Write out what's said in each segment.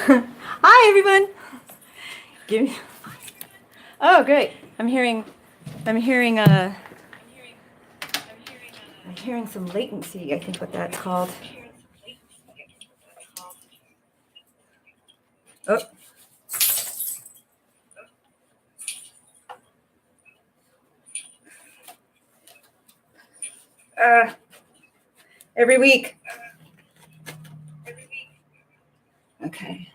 Hi, everyone. Give me. Oh, great. I'm hearing some latency. I think what that's called. Oh. Every week. Okay.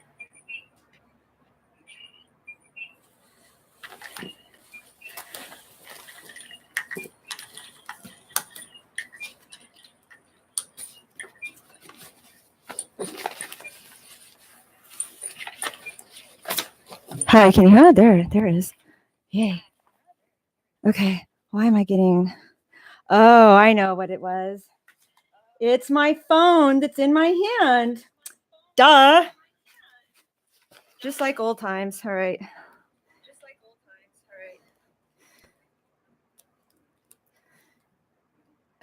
Hi, can you hear? There it is. Yay. Okay. Why am I getting? Oh, I know what it was. It's my phone that's in my hand. Duh. Just like old times. All right.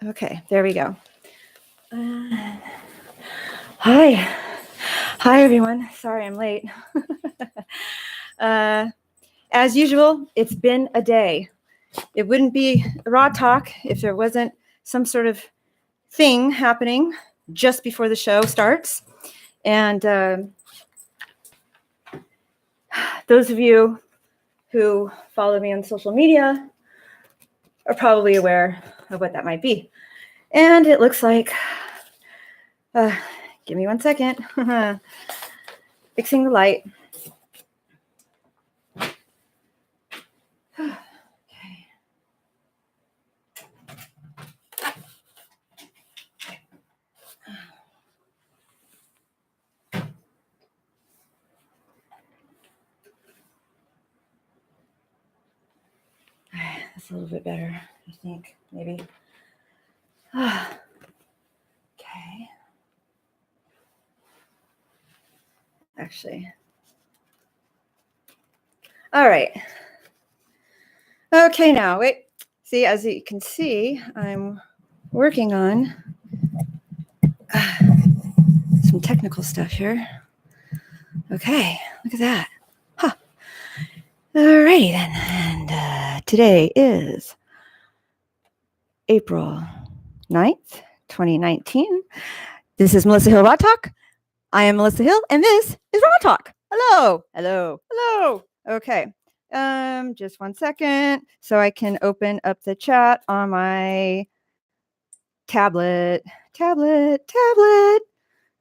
Okay, there we go. Hi, everyone. Sorry I'm late. As usual, it's been a day. It wouldn't be Raw Talk if there wasn't some sort of thing happening just before the show starts. And those of you who follow me on social media are probably aware of what that might be. And it looks like, give me 1 second, fixing the light. Okay. That's a little bit better, I think, maybe. Okay. Actually. All right. Okay, now, wait. See, as you can see, I'm working on some technical stuff here. Okay, look at that. Huh. All righty then. And today is April 9th, 2019. This is Melissa Hill Raw Talk. I am Melissa Hill, and this is Raw Talk. Hello, hello, hello. Okay, just 1 second so I can open up the chat on my tablet.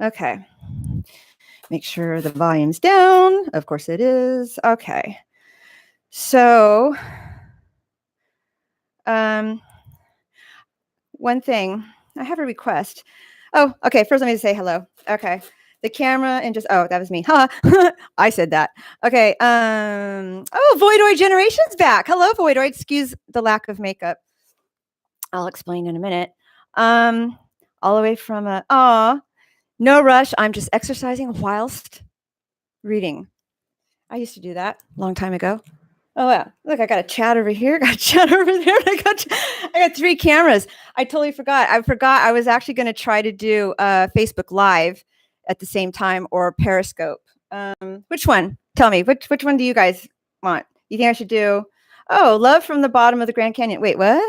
Okay, make sure the volume's down. Of course it is. Okay, so one thing, I have a request. Oh, okay, first let me say hello. Okay, the camera and just, oh, that was me. Huh. I said that. Okay. Oh, Voidoid Generation's back. Hello, Voidoid. Excuse the lack of makeup. I'll explain in a minute. All the way from no rush. I'm just exercising whilst reading. I used to do that a long time ago. Oh yeah, look, I got a chat over here, got a chat over there. I got 3 cameras. I totally forgot. I was actually going to try to do Facebook Live at the same time, or Periscope. Which one? Tell me, which one do you guys want? You think I should do? Oh, love from the bottom of the Grand Canyon. Wait, what?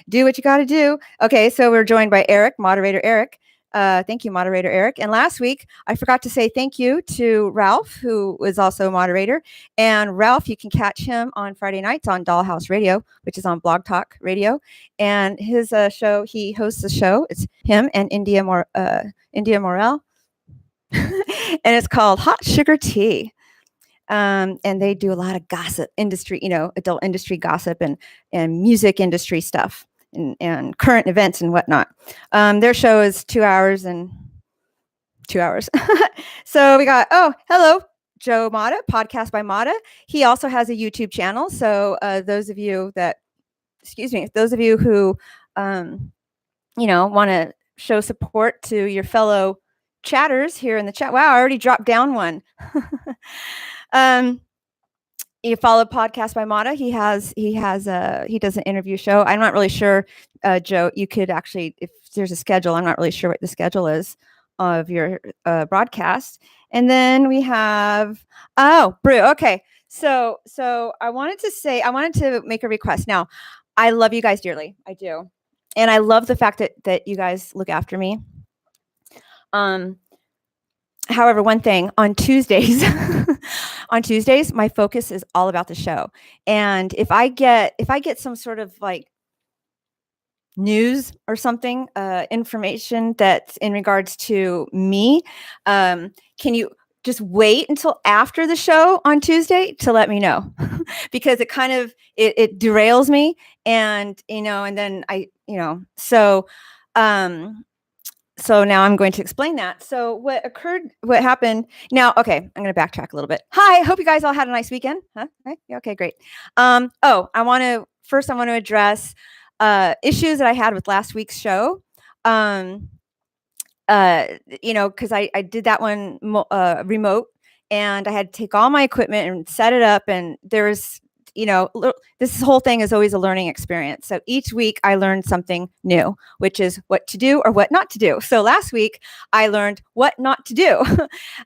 Do what you got to do. Okay, so we're joined by Eric, moderator Eric. Thank you, moderator Eric. And last week, I forgot to say thank you to Ralph, who was also a moderator. And Ralph, you can catch him on Friday nights on Dollhouse Radio, which is on Blog Talk Radio. And his show, he hosts a show. It's him and India Morel. And it's called Hot Sugar Tea. And they do a lot of gossip industry, adult industry gossip and music industry stuff. And current events and whatnot. Their show is 2 hours and 2 hours. So we got, hello, Joe Mata, Podcast by Mata. He also has a YouTube channel. So those of you who, want to show support to your fellow chatters here in the chat. Wow, I already dropped down one. You follow Podcast by Mata. He does an interview show. I'm not really sure, Joe, you could actually, if there's a schedule, I'm not really sure what the schedule is of your broadcast. And then we have Brew. Okay, so I wanted to make a request. Now, I love you guys dearly. I do, and I love the fact that you guys look after me. However, one thing on Tuesdays, my focus is all about the show. And if I get some sort of like news or something, information that's in regards to me, can you just wait until after the show on Tuesday to let me know? Because it kind of it derails me, and and then so now I'm going to explain that. So what happened now, okay, I'm going to backtrack a little bit. Hi, hope you guys all had a nice weekend. Huh? Okay, great. I want to address issues that I had with last week's show. Because I did that one remote, and I had to take all my equipment and set it up, and there's this whole thing is always a learning experience. So each week I learned something new, which is what to do or what not to do. So last week I learned what not to do.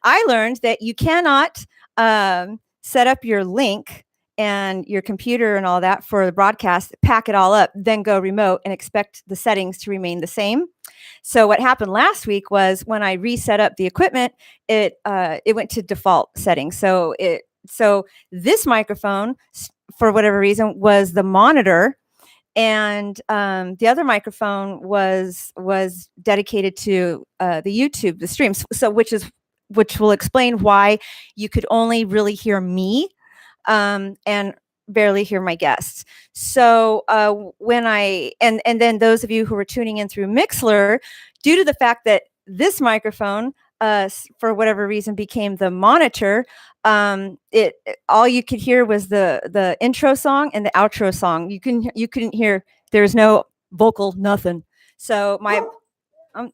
I learned that you cannot set up your link and your computer and all that for the broadcast, pack it all up, then go remote and expect the settings to remain the same. So what happened last week was when I reset up the equipment, it went to default settings. So this microphone, for whatever reason, was the monitor, and the other microphone was dedicated to the YouTube, the streams. So which will explain why you could only really hear me and barely hear my guests. So when and then those of you who were tuning in through Mixlr, due to the fact that this microphone for whatever reason became the monitor, all you could hear was the intro song and the outro song. You couldn't hear. There's no vocal, nothing. So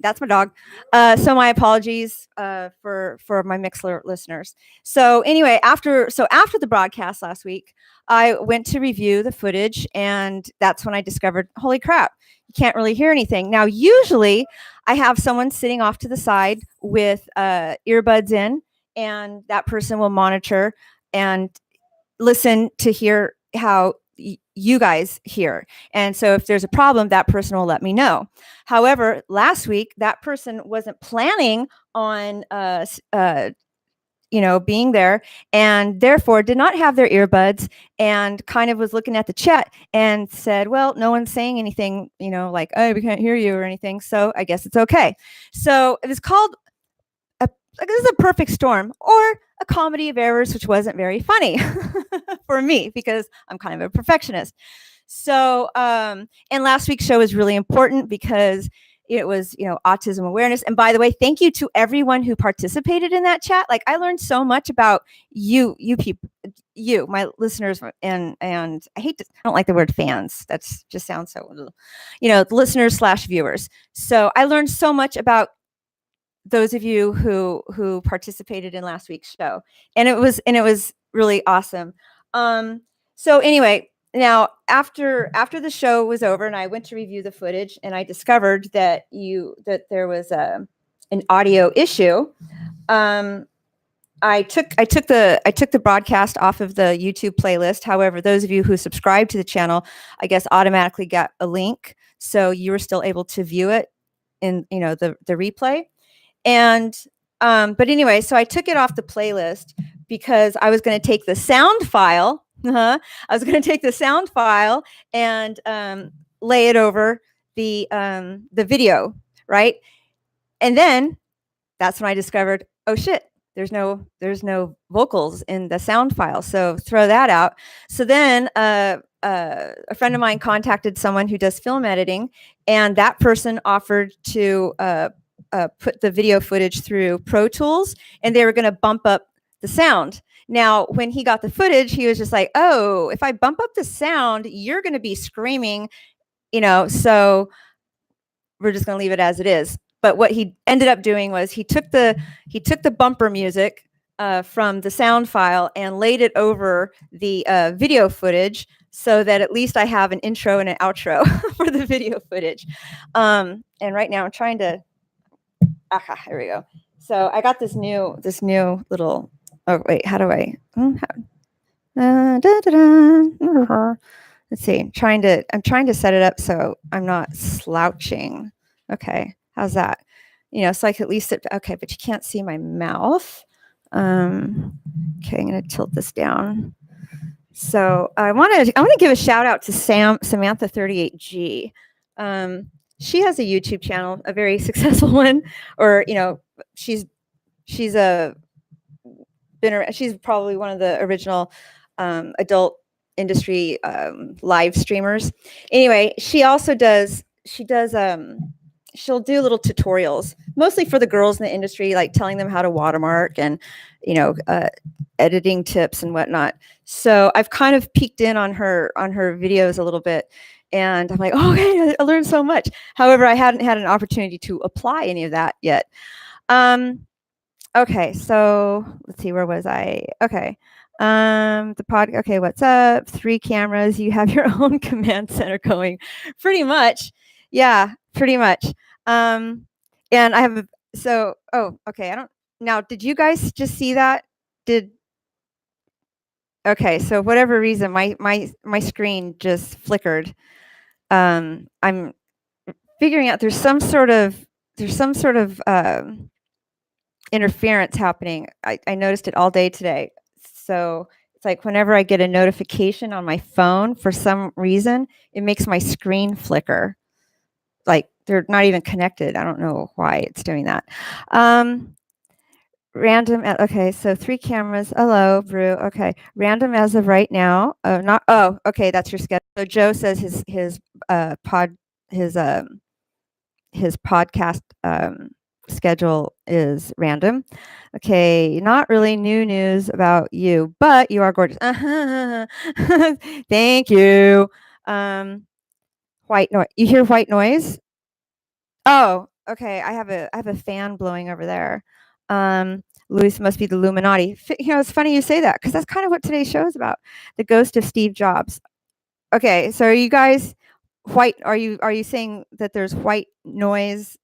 that's my dog. So my apologies for my Mixlr listeners. So anyway, after the broadcast last week, I went to review the footage, and that's when I discovered, holy crap, you can't really hear anything. Now, usually I have someone sitting off to the side with earbuds in, and that person will monitor and listen to hear how you guys hear. And so if there's a problem, that person will let me know. However, last week, that person wasn't planning on being there, and therefore did not have their earbuds, and kind of was looking at the chat and said, well, no one's saying anything, like, oh, we can't hear you or anything, so I guess it's okay. So it was called this is a perfect storm, or a comedy of errors, which wasn't very funny for me because I'm kind of a perfectionist. So and last week's show was really important because it was, autism awareness. And by the way, thank you to everyone who participated in that chat. Like, I learned so much about you people, my listeners, and I don't like the word fans. That's just sounds so, listeners/viewers. So I learned so much about those of you who participated in last week's show, and it was really awesome. So anyway, now after the show was over and I went to review the footage, and I discovered that there was an audio issue. I took the broadcast off of the YouTube playlist. However, those of you who subscribed to the channel, I guess, automatically got a link, so you were still able to view it in the replay. And but anyway, so I took it off the playlist because I was going to take the sound file. I was going to take the sound file and lay it over the video, right? And then that's when I discovered, oh shit, there's no vocals in the sound file. So throw that out. So then a friend of mine contacted someone who does film editing, and that person offered to put the video footage through Pro Tools, and they were going to bump up the sound. Now, when he got the footage, he was just like, oh, if I bump up the sound, you're going to be screaming, so we're just going to leave it as it is. But what he ended up doing was he took the bumper music from the sound file and laid it over the video footage, so that at least I have an intro and an outro for the video footage. And right now I'm trying to aha, here we go. So I got this new little, oh wait, how do I, let's see, I'm trying to set it up so I'm not slouching. Okay, how's that? You know, so I can at least sit, okay, but you can't see my mouth. Okay, I'm gonna tilt this down. So I want to give a shout out to Samantha 38G. She has a YouTube channel, a very successful one, or you know, she's she's probably one of the original adult industry live streamers. Anyway, she also does she'll do little tutorials, mostly for the girls in the industry, like telling them how to watermark and editing tips and whatnot. So I've kind of peeked in on her videos a little bit, and I'm like, oh, okay, I learned so much. However, I hadn't had an opportunity to apply any of that yet. Okay, so let's see, where was I? Okay. Okay, what's up? 3 cameras, you have your own command center going. Pretty much. Yeah, pretty much. And I have okay, now did you guys just see that? Okay, so whatever reason my screen just flickered. I'm figuring out there's some sort of interference happening. I noticed it all day today. So it's like whenever I get a notification on my phone, for some reason, it makes my screen flicker. Like they're not even connected. I don't know why it's doing that. Random. Okay, so 3 cameras. Hello, Brew. Okay, random as of right now. Okay, that's your schedule. So Joe says his podcast schedule is random. Okay, not really new news about you, but you are gorgeous. Thank you. White noise. You hear white noise? Oh, okay. I have a fan blowing over there. Luis must be the Illuminati. You know, it's funny you say that because that's kind of what today's show is about. The ghost of Steve Jobs. Okay, so are you guys white? Are you saying that there's white noise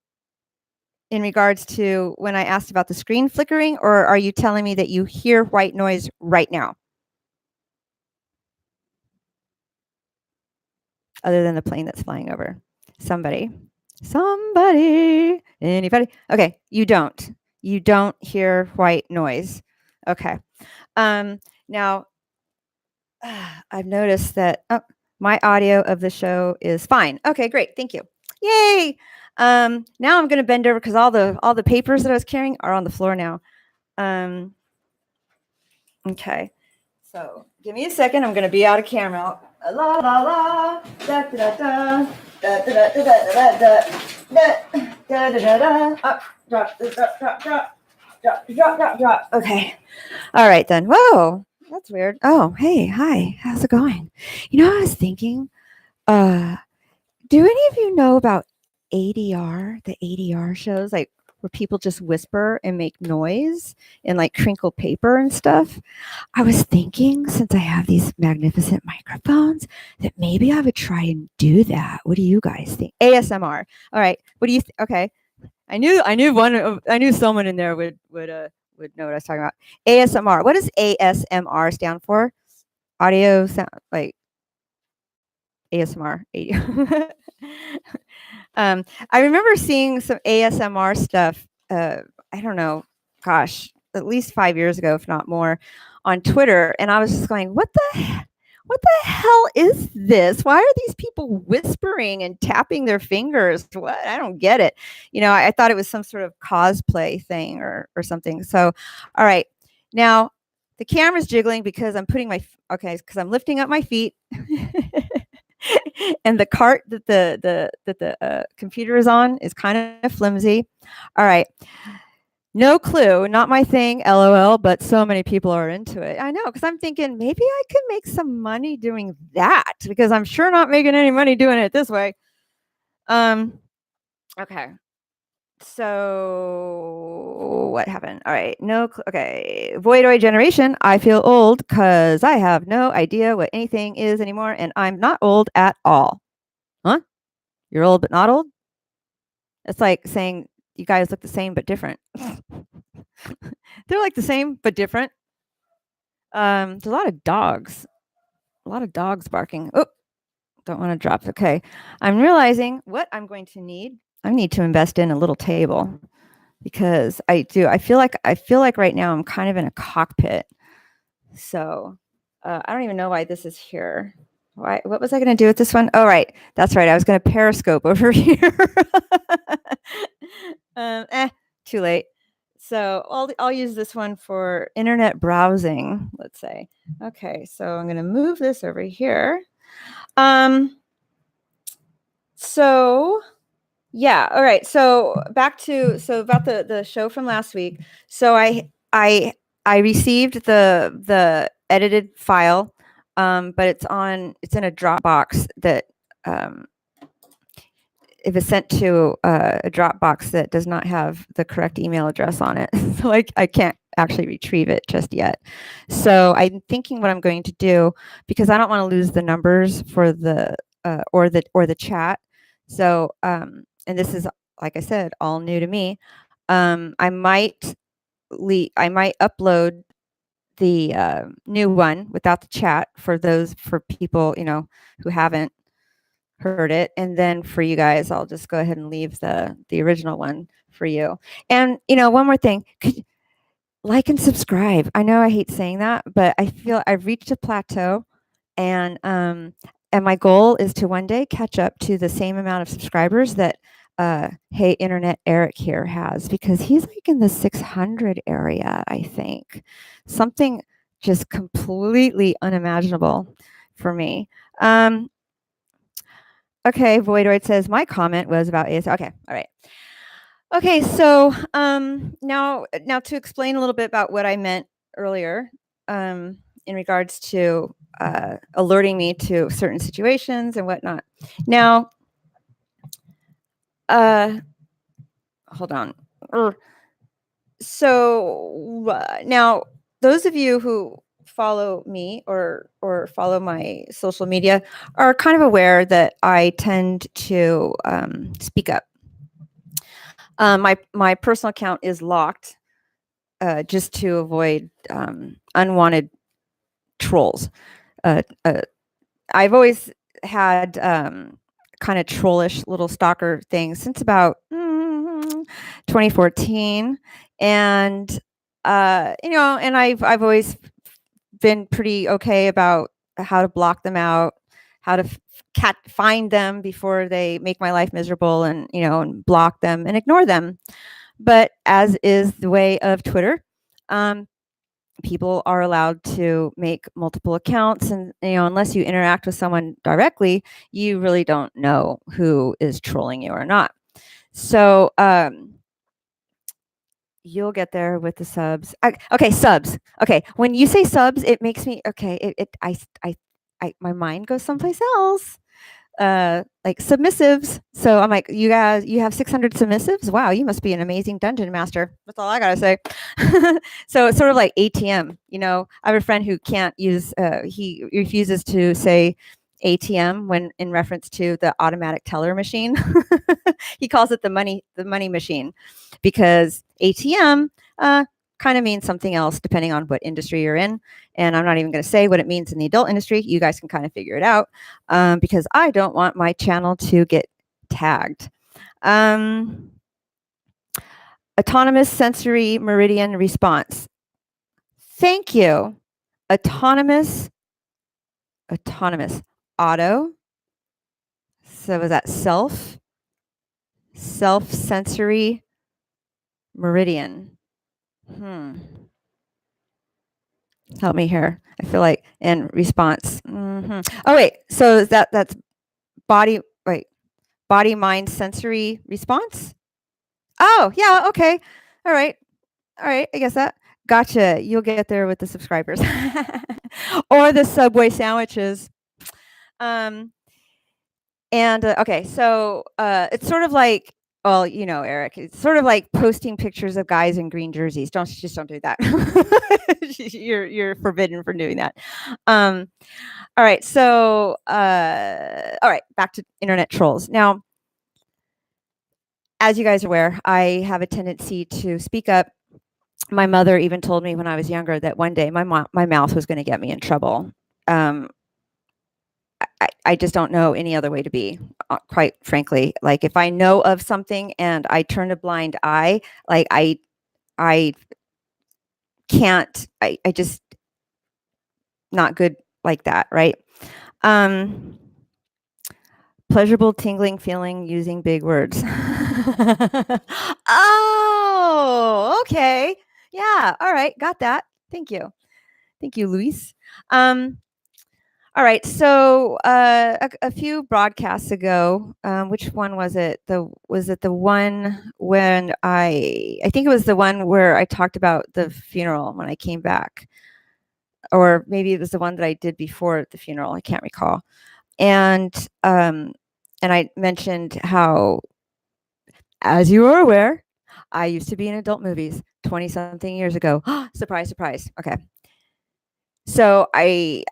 in regards to when I asked about the screen flickering, or are you telling me that you hear white noise right now? Other than the plane that's flying over. Somebody, anybody? Okay, you don't hear white noise. Okay. Now I've noticed that my audio of the show is fine. Okay, great. Thank you. Yay. Now I'm going to bend over because all the papers that I was carrying are on the floor now. Okay. So give me a second. I'm going to be out of camera. La la la. Da da da da da da da da da da da. Up, drop, drop, drop, drop, drop, drop, drop, drop. Okay. All right then. Whoa, that's weird. Oh, hey, hi. How's it going? You know, I was thinking. Do any of you know about ADR? The ADR shows, like where people just whisper and make noise and like crinkle paper and stuff. I was thinking, since I have these magnificent microphones, that maybe I would try and do that. What do you guys think? ASMR. All right. What do you think? Okay. I knew someone in there would know what I was talking about. ASMR. What does ASMR stand for? Audio sound, like ASMR. I remember seeing some ASMR stuff. I don't know, gosh, at least 5 years ago, if not more, on Twitter, and I was just going, "What the hell is this? Why are these people whispering and tapping their fingers? What? I don't get it." You know, I thought it was some sort of cosplay thing or something. So, all right, now the camera's jiggling because I'm putting because I'm lifting up my feet. And the cart that the computer is on is kind of flimsy. All right. No clue, not my thing, LOL, but so many people are into it. I know, because I'm thinking maybe I could make some money doing that, because I'm sure not making any money doing it this way. Okay. So what happened? All right. Okay. Voidoid generation. I feel old because I have no idea what anything is anymore, and I'm not old at all. Huh? You're old but not old? It's like saying you guys look the same but different. They're like the same but different. There's a lot of dogs barking. Oh, don't want to drop. Okay, I'm realizing what I'm going to need. I need to invest in a little table because I feel like right now I'm kind of in a cockpit. So I don't even know why this is here. What was I going to do with this one? Oh, right. That's right. I was going to periscope over here. Too late. So I'll use this one for internet browsing, let's say. Okay, so I'm going to move this over here. So yeah, all right. So back to about the show from last week. So I received the edited file, but it's in a Dropbox that it was sent to a Dropbox that does not have the correct email address on it. So I can't actually retrieve it just yet. So I'm thinking what I'm going to do, because I don't want to lose the numbers for the or the chat. So and this is, like I said, all new to me. I might upload the new one without the chat for people who haven't heard it, and then for you guys I'll just go ahead and leave the original one for you. And one more thing, like and subscribe. I know I hate saying that, but I feel I've reached a plateau, and my goal is to one day catch up to the same amount of subscribers that Hey Internet Eric here has, because he's like in the 600 area, I think. Something just completely unimaginable for me. Okay, Voidoid says my comment was about AS. Okay, all right. Okay, so now to explain a little bit about what I meant earlier in regards to alerting me to certain situations and whatnot. Now, hold on. So now, those of you who follow me or follow my social media are kind of aware that I tend to speak up. My personal account is locked just to avoid unwanted trolls. I've always had kind of trollish little stalker things since about 2014, and and I've always been pretty okay about how to block them out, how to find them before they make my life miserable, and and block them and ignore them. But as is the way of Twitter, people are allowed to make multiple accounts, and unless you interact with someone directly, you really don't know who is trolling you or not. So you'll get there with the subs. Okay, subs. Okay, when you say subs, it makes me my mind goes someplace else. Like submissives. So I'm like, you guys, you have 600 submissives? Wow, you must be an amazing dungeon master. That's all I gotta say. So it's sort of like ATM. I have a friend who can't use. He refuses to say ATM when in reference to the automatic teller machine. He calls it the money machine, because ATM kind of means something else depending on what industry you're in. And I'm not even going to say what it means in the adult industry. You guys can kind of figure it out, because I don't want my channel to get tagged. Autonomous sensory meridian response. Thank you. Autonomous. Auto. So was that self-sensory meridian? Help me here. I feel like in response. Oh wait, so that's body mind sensory response. Oh yeah, okay, all right. I guess that. Gotcha. You'll get there with the subscribers or the Subway sandwiches. And okay, so it's sort of like, well, Eric, it's sort of like posting pictures of guys in green jerseys. Don't do that. You're forbidden from doing that. All right, so all right, back to internet trolls. Now, as you guys are aware, I have a tendency to speak up. My mother even told me when I was younger that one day my mouth was going to get me in trouble. I just don't know any other way to be, quite frankly. Like if I know of something and I turn a blind eye, like I can't, I just not good like that, right? Pleasurable tingling feeling using big words. Oh, okay. Yeah. All right. Got that. Thank you. Thank you, Luis. All right. So a few broadcasts ago, which one was it? Was it the one when I think it was the one where I talked about the funeral when I came back, or maybe it was the one that I did before the funeral. I can't recall. And I mentioned how, as you are aware, I used to be in adult movies 20 something years ago. Surprise, surprise. Okay. So I'm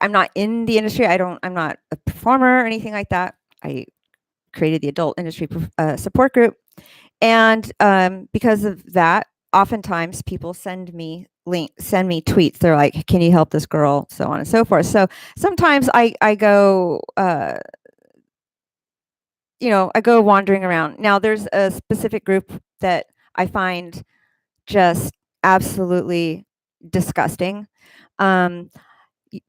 not in the industry. I'm not a performer or anything like that. I created the adult industry support group. And because of that, oftentimes people send me tweets. They're like, can you help this girl? So on and so forth. So sometimes I go, I go wandering around. Now there's a specific group that I find just absolutely disgusting.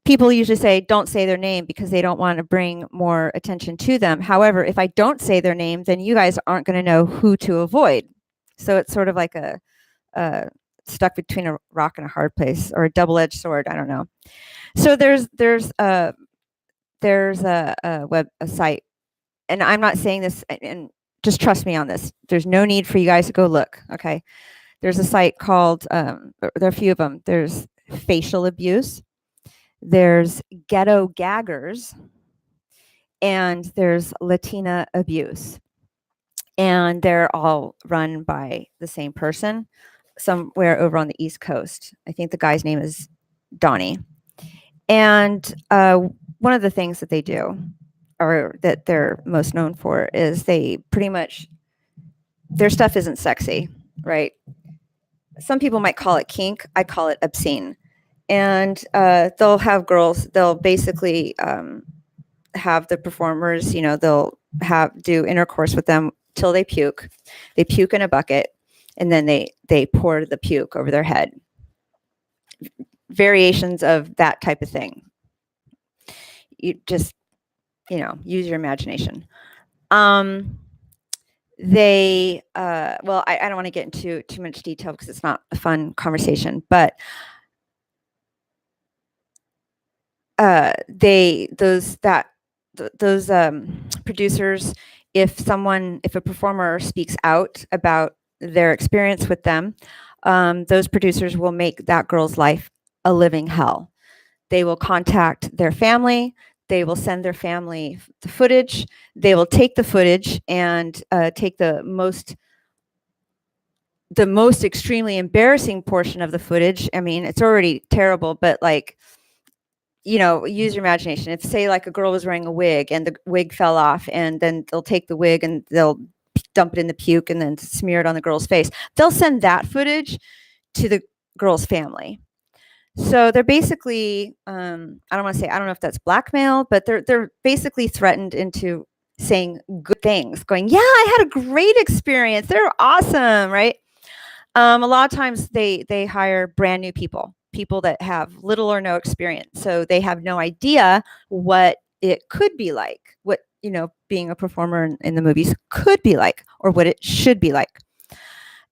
People usually say, don't say their name because they don't want to bring more attention to them. However, if I don't say their name, then you guys aren't going to know who to avoid. So it's sort of like a stuck between a rock and a hard place, or a double-edged sword. I don't know. So there's a site, and I'm not saying this, and just trust me on this. There's no need for you guys to go look. Okay. There's a site called, there are a few of them. There's Facial Abuse, there's Ghetto Gaggers, and there's Latina Abuse. And they're all run by the same person somewhere over on the East Coast. I think the guy's name is Donnie. And one of the things that they do, or that they're most known for, is they pretty much, their stuff isn't sexy, right? Some people might call it kink. I call it obscene. And they'll have girls, they'll basically have the performers, they'll do intercourse with them till they puke. They puke in a bucket, and then they pour the puke over their head. Variations of that type of thing. You just, use your imagination. They, well, I don't want to get into too much detail because it's not a fun conversation, but those producers, if a performer speaks out about their experience with them, those producers will make that girl's life a living hell. They will contact their family. They will send their family the footage. They will take the footage and take the most extremely embarrassing portion of the footage. I mean, it's already terrible, but like, use your imagination. If, say, like a girl was wearing a wig and the wig fell off, and then they'll take the wig and they'll dump it in the puke and then smear it on the girl's face. They'll send that footage to the girl's family. So they're basically, I don't know if that's blackmail, but they're basically threatened into saying good things, going, yeah, I had a great experience. They're awesome, right? A lot of times they hire brand new people that have little or no experience. So they have no idea what it could be like, what, being a performer in the movies could be like, or what it should be like.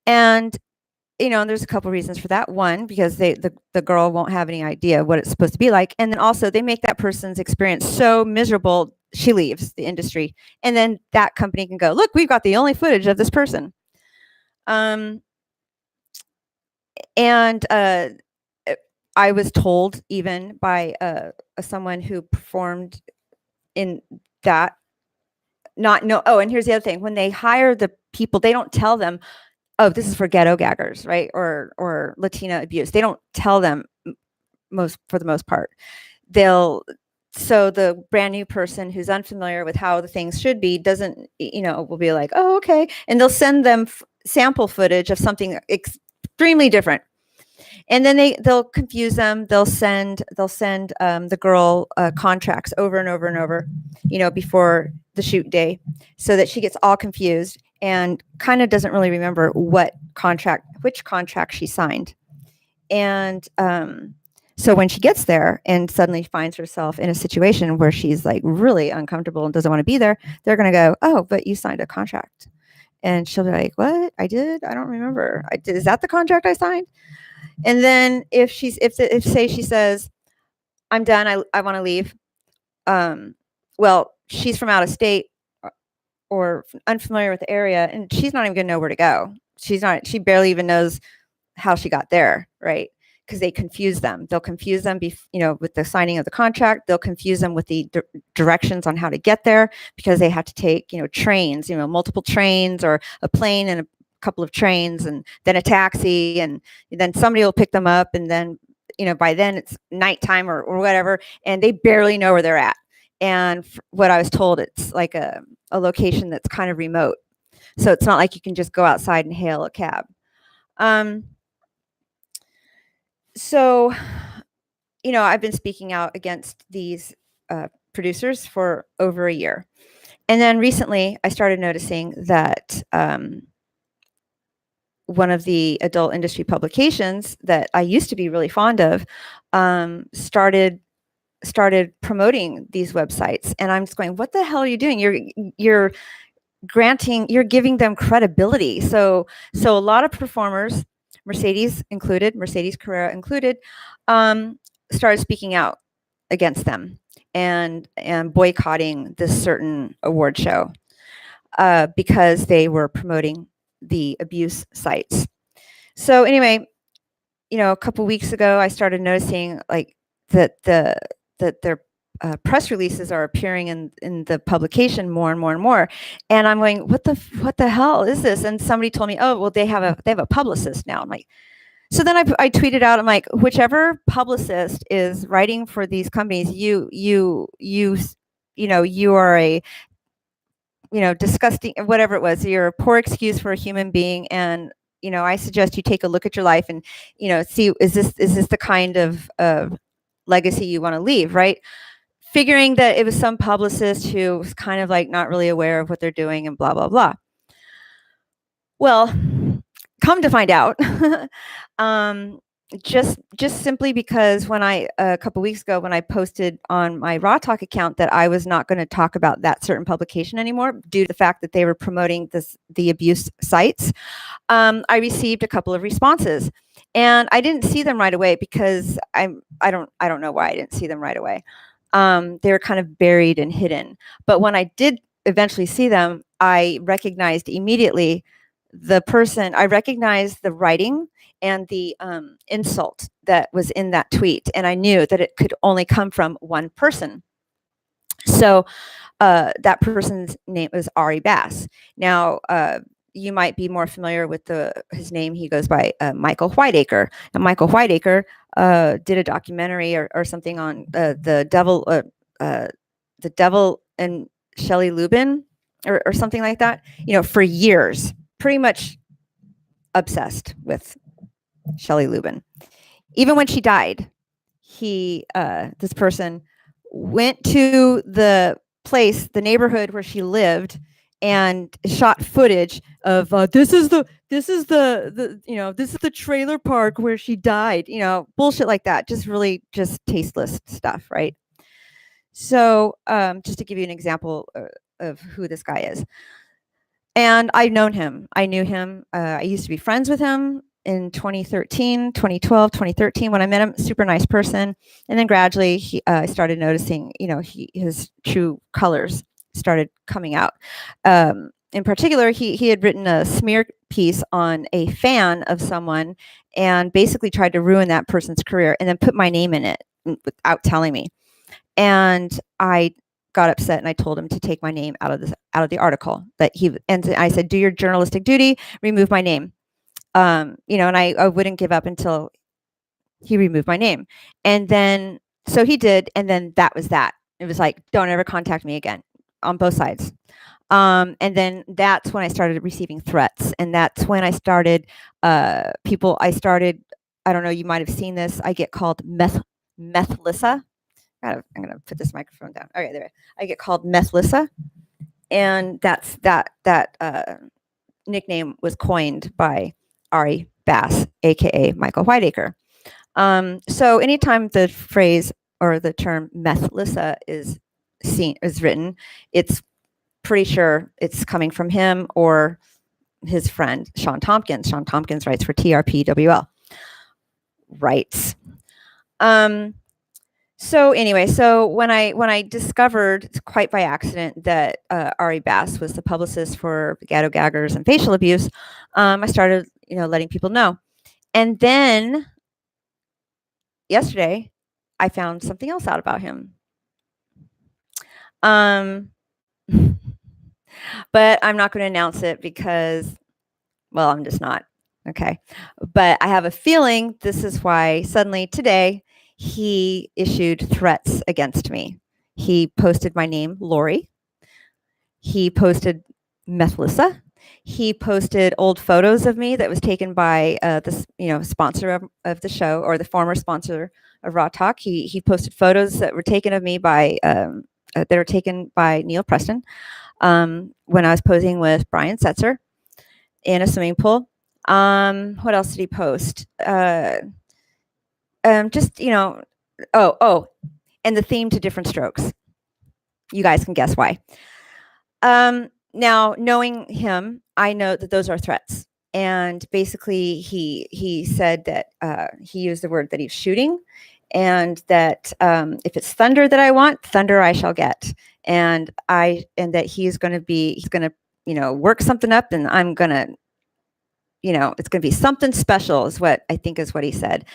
And, there's a couple reasons for that. One, because the girl won't have any idea what it's supposed to be like. And then also they make that person's experience so miserable, she leaves the industry. And then that company can go, look, we've got the only footage of this person. And I was told, even by someone who performed in that, and here's the other thing. When they hire the people, they don't tell them, oh, this is for ghetto gaggers, right? Or Latina abuse. They don't tell them for the most part. They'll so the brand new person who's unfamiliar with how the things should be doesn't, will be like, oh, okay. And they'll send them sample footage of something extremely different. And then they'll confuse them. They'll send the girl contracts over and over and over, before the shoot day, so that she gets all confused and kind of doesn't really remember which contract she signed. And so when she gets there and suddenly finds herself in a situation where she's like really uncomfortable and doesn't want to be there, they're going to go, oh, but you signed a contract. And she'll be like, what? I did? I don't remember. Is that the contract I signed? And then if say she says, I'm done, I want to leave. Well, she's from out of state or unfamiliar with the area, and she's not even going to know where to go. She barely even knows how she got there, right? Because they confuse them. They'll confuse them, with the signing of the contract. They'll confuse them with the directions on how to get there, because they have to take, trains, multiple trains, or a plane and a couple of trains, and then a taxi, and then somebody will pick them up, and then, by then it's nighttime or whatever, and they barely know where they're at. And what I was told, it's like a location that's kind of remote. So it's not like you can just go outside and hail a cab. So, I've been speaking out against these producers for over a year. And then recently I started noticing that one of the adult industry publications that I used to be really fond of started promoting these websites. And I'm just going, what the hell are you doing? You're giving them credibility. So a lot of performers, Mercedes Carrera included, started speaking out against them and boycotting this certain award show because they were promoting the abuse sites. So anyway, a couple weeks ago, I started noticing like that their press releases are appearing in the publication more and more and more, and I'm going, what the hell is this? And somebody told me, oh, well, they have a publicist now. I'm like, so then I tweeted out, I'm like, whichever publicist is writing for these companies, you are a disgusting, whatever it was, you're a poor excuse for a human being, and I suggest you take a look at your life and see, is this the kind of legacy you want to leave, right? Figuring that it was some publicist who was kind of like not really aware of what they're doing and blah, blah, blah. Well, come to find out, just simply because when a couple weeks ago, when I posted on my Raw Talk account that I was not going to talk about that certain publication anymore due to the fact that they were promoting the abuse sites, I received a couple of responses, and I didn't see them right away because I don't know why I didn't see them right away. They were kind of buried and hidden. But when I did eventually see them, I recognized immediately the person. I recognized the writing and the insult that was in that tweet. And I knew that it could only come from one person. So that person's name was Ari Bass. Now, you might be more familiar with his name. He goes by Michael Whiteacre. And Michael Whiteacre did a documentary or something on the devil and Shelley Lubin or something like that, for years, pretty much obsessed with Shelley Lubin. Even when she died, this person went to the neighborhood where she lived and shot footage of this is the trailer park where she died, bullshit like that, just really just tasteless stuff, right? So just to give you an example of who this guy is. And I've known him. I knew him. I used to be friends with him in 2013, 2012, 2013 when I met him. Super nice person. And then gradually I started noticing, his true colors started coming out. In particular, he had written a smear piece on a fan of someone and basically tried to ruin that person's career and then put my name in it without telling me. And I got upset and I told him to take my name out of the article and I said, do your journalistic duty, remove my name. And I wouldn't give up until he removed my name. And then, so he did. And then that was that. It was like, don't ever contact me again, on both sides. And then that's when I started receiving threats. And that's when I started, I don't know, you might have seen this. I get called Methlissa. I'm going to put this microphone down. Okay, there. I get called Methlissa. And that nickname was coined by Ari Bass, aka Michael Whiteacre. So anytime the phrase or the term Methlissa is written, it's pretty sure it's coming from him or his friend Sean Tompkins. Sean Tompkins writes for TRPWL. Writes. So anyway, so when I discovered, quite by accident, that Ari Bass was the publicist for Gatto Gaggers and facial abuse, I started, letting people know. And then yesterday, I found something else out about him. But I'm not going to announce it because, well, I'm just not. Okay. But I have a feeling this is why suddenly today he issued threats against me. He posted my name, Lori. He posted Methlissa. He posted old photos of me that was taken by this, sponsor of the show, or the former sponsor of Raw Talk. He posted photos that were taken of me by Neil Preston when I was posing with Brian Setzer in a swimming pool. What else did he post? Just, and the theme to Different Strokes. You guys can guess why. Now, knowing him, I know that those are threats. And basically, he said that he used the word that he's shooting, and that if it's thunder that I want, thunder I shall get. And that he's going to work something up, and I'm going to, it's going to be something special, is what I think is what he said.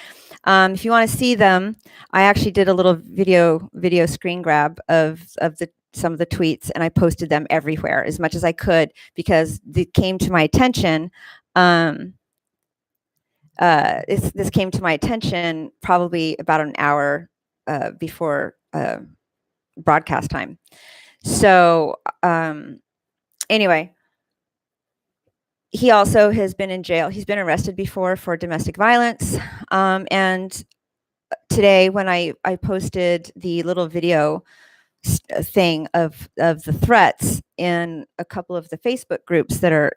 If you want to see them, I actually did a little video screen grab of some of the tweets, and I posted them everywhere as much as I could, because it came to my attention. This came to my attention probably about an hour before broadcast time. So anyway, he also has been in jail. He's been arrested before for domestic violence. And today, when I posted the little video thing of the threats in a couple of the Facebook groups that are,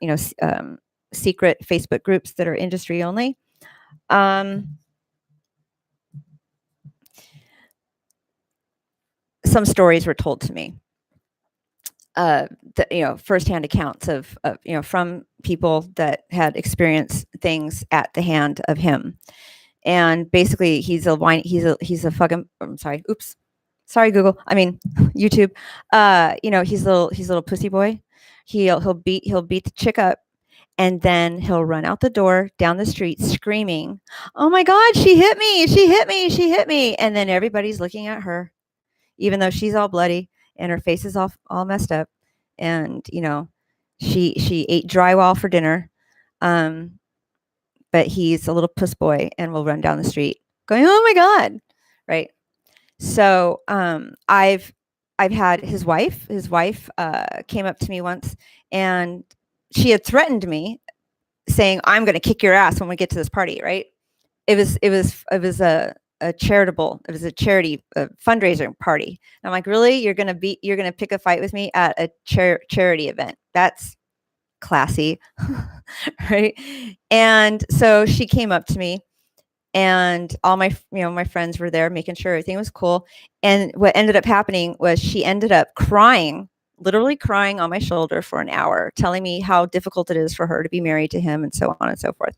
secret Facebook groups that are industry only, some stories were told to me. Firsthand accounts of from people that had experienced things at the hand of him. And basically, he's a fucking, I'm sorry, oops. Sorry, Google. I mean, YouTube. He's a little pussy boy. He'll beat the chick up, and then he'll run out the door down the street screaming, "Oh my God, she hit me! She hit me! She hit me!" And then everybody's looking at her, even though she's all bloody and her face is all messed up, and she ate drywall for dinner. But he's a little puss boy and will run down the street going, "Oh my God!" Right. So I've had his wife. His wife came up to me once, and she had threatened me, saying, "I'm going to kick your ass when we get to this party." Right? It was a charity fundraiser party. And I'm like, really? You're going to pick a fight with me at a charity event? That's classy, right? And so she came up to me, and all my friends were there making sure everything was cool. And what ended up happening was she ended up crying, literally crying on my shoulder for an hour, telling me how difficult it is for her to be married to him, and so on and so forth.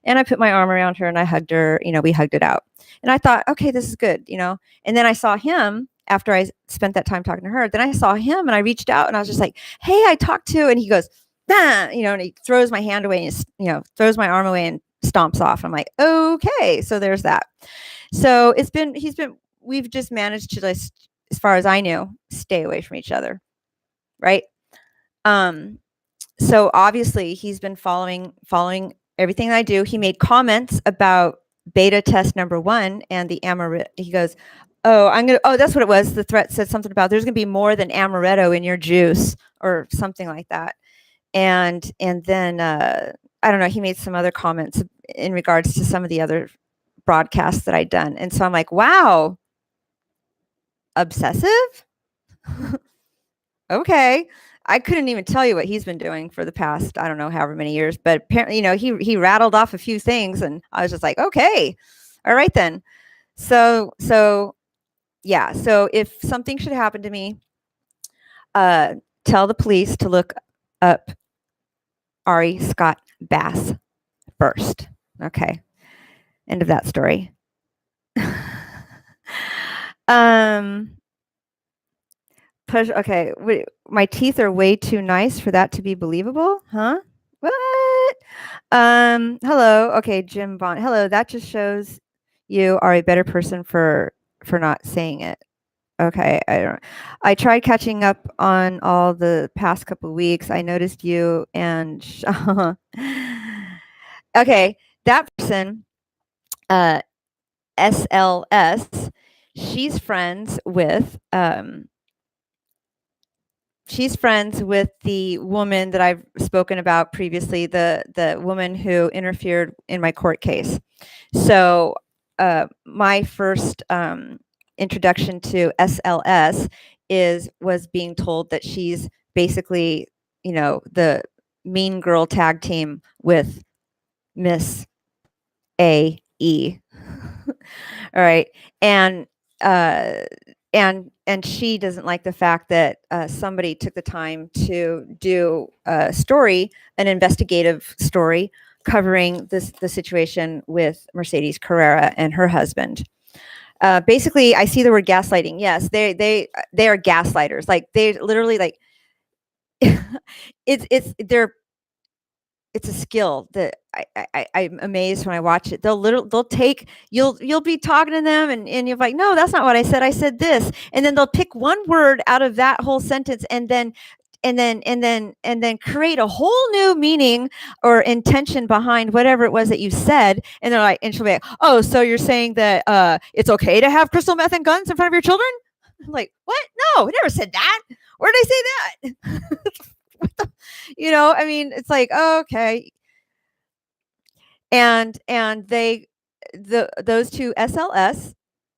And I put my arm around her and I hugged her, we hugged it out. And I thought, okay, this is good, And then I saw him after I spent that time talking to her. Then I saw him and I reached out and I was just like, "Hey, I talked to," and he goes, "Nah," and he throws my hand away and, throws my arm away and stomps off. I'm like, okay, so there's that. So we've just managed to, as far as I knew, stay away from each other. Right. So obviously he's been following everything I do. He made comments about beta test number 1 and the he goes, That's what it was. The threat said something about there's gonna be more than amaretto in your juice or something like that. And then I don't know, he made some other comments in regards to some of the other broadcasts that I'd done. And so I'm like, wow, obsessive? Okay. I couldn't even tell you what he's been doing for the past, I don't know, however many years, but apparently, he rattled off a few things and I was just like, okay, all right then. So yeah. So if something should happen to me, tell the police to look up Ari Scott Bass first. Okay. End of that story. Okay. Wait, my teeth are way too nice for that to be believable, huh? What? Hello. Okay, Jim Bond. Hello. That just shows you are a better person for not saying it. Okay, I tried catching up on all the past couple of weeks. I noticed you and okay, that person, SLS, she's friends with the woman that I've spoken about previously, the woman who interfered in my court case. So my first introduction to SLS was being told that she's basically, the mean girl tag team with Miss AE. All right. And she doesn't like the fact that somebody took the time to do a story, an investigative story covering the situation with Mercedes Carrera and her husband. Basically, I see the word gaslighting. Yes, they are gaslighters. Like they literally like it's a skill that I'm amazed when I watch it. You'll be talking to them and you're like, no, that's not what I said. I said this. And then they'll pick one word out of that whole sentence and then create a whole new meaning or intention behind whatever it was that you said. And they're like, and she'll be like, oh, so you're saying that it's okay to have crystal meth and guns in front of your children? I'm like, what? No, I never said that. Where did I say that? I mean, it's like, oh, okay. And those two, SLS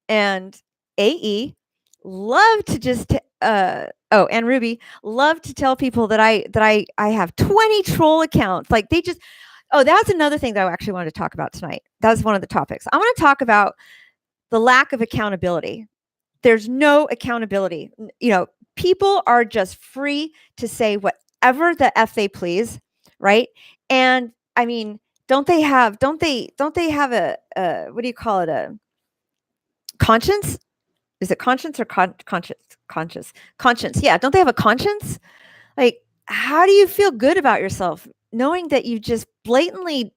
and AE, love to just and Ruby love to tell people that I have 20 troll accounts. Like they just that's another thing that I actually wanted to talk about tonight. That's one of the topics. I want to talk about the lack of accountability. There's no accountability. People are just free to say whatever the F they please, right? And I mean, don't they have a what do you call it, a conscience? Is it conscience or conscience? Yeah, don't they have a conscience? Like, how do you feel good about yourself knowing that you just blatantly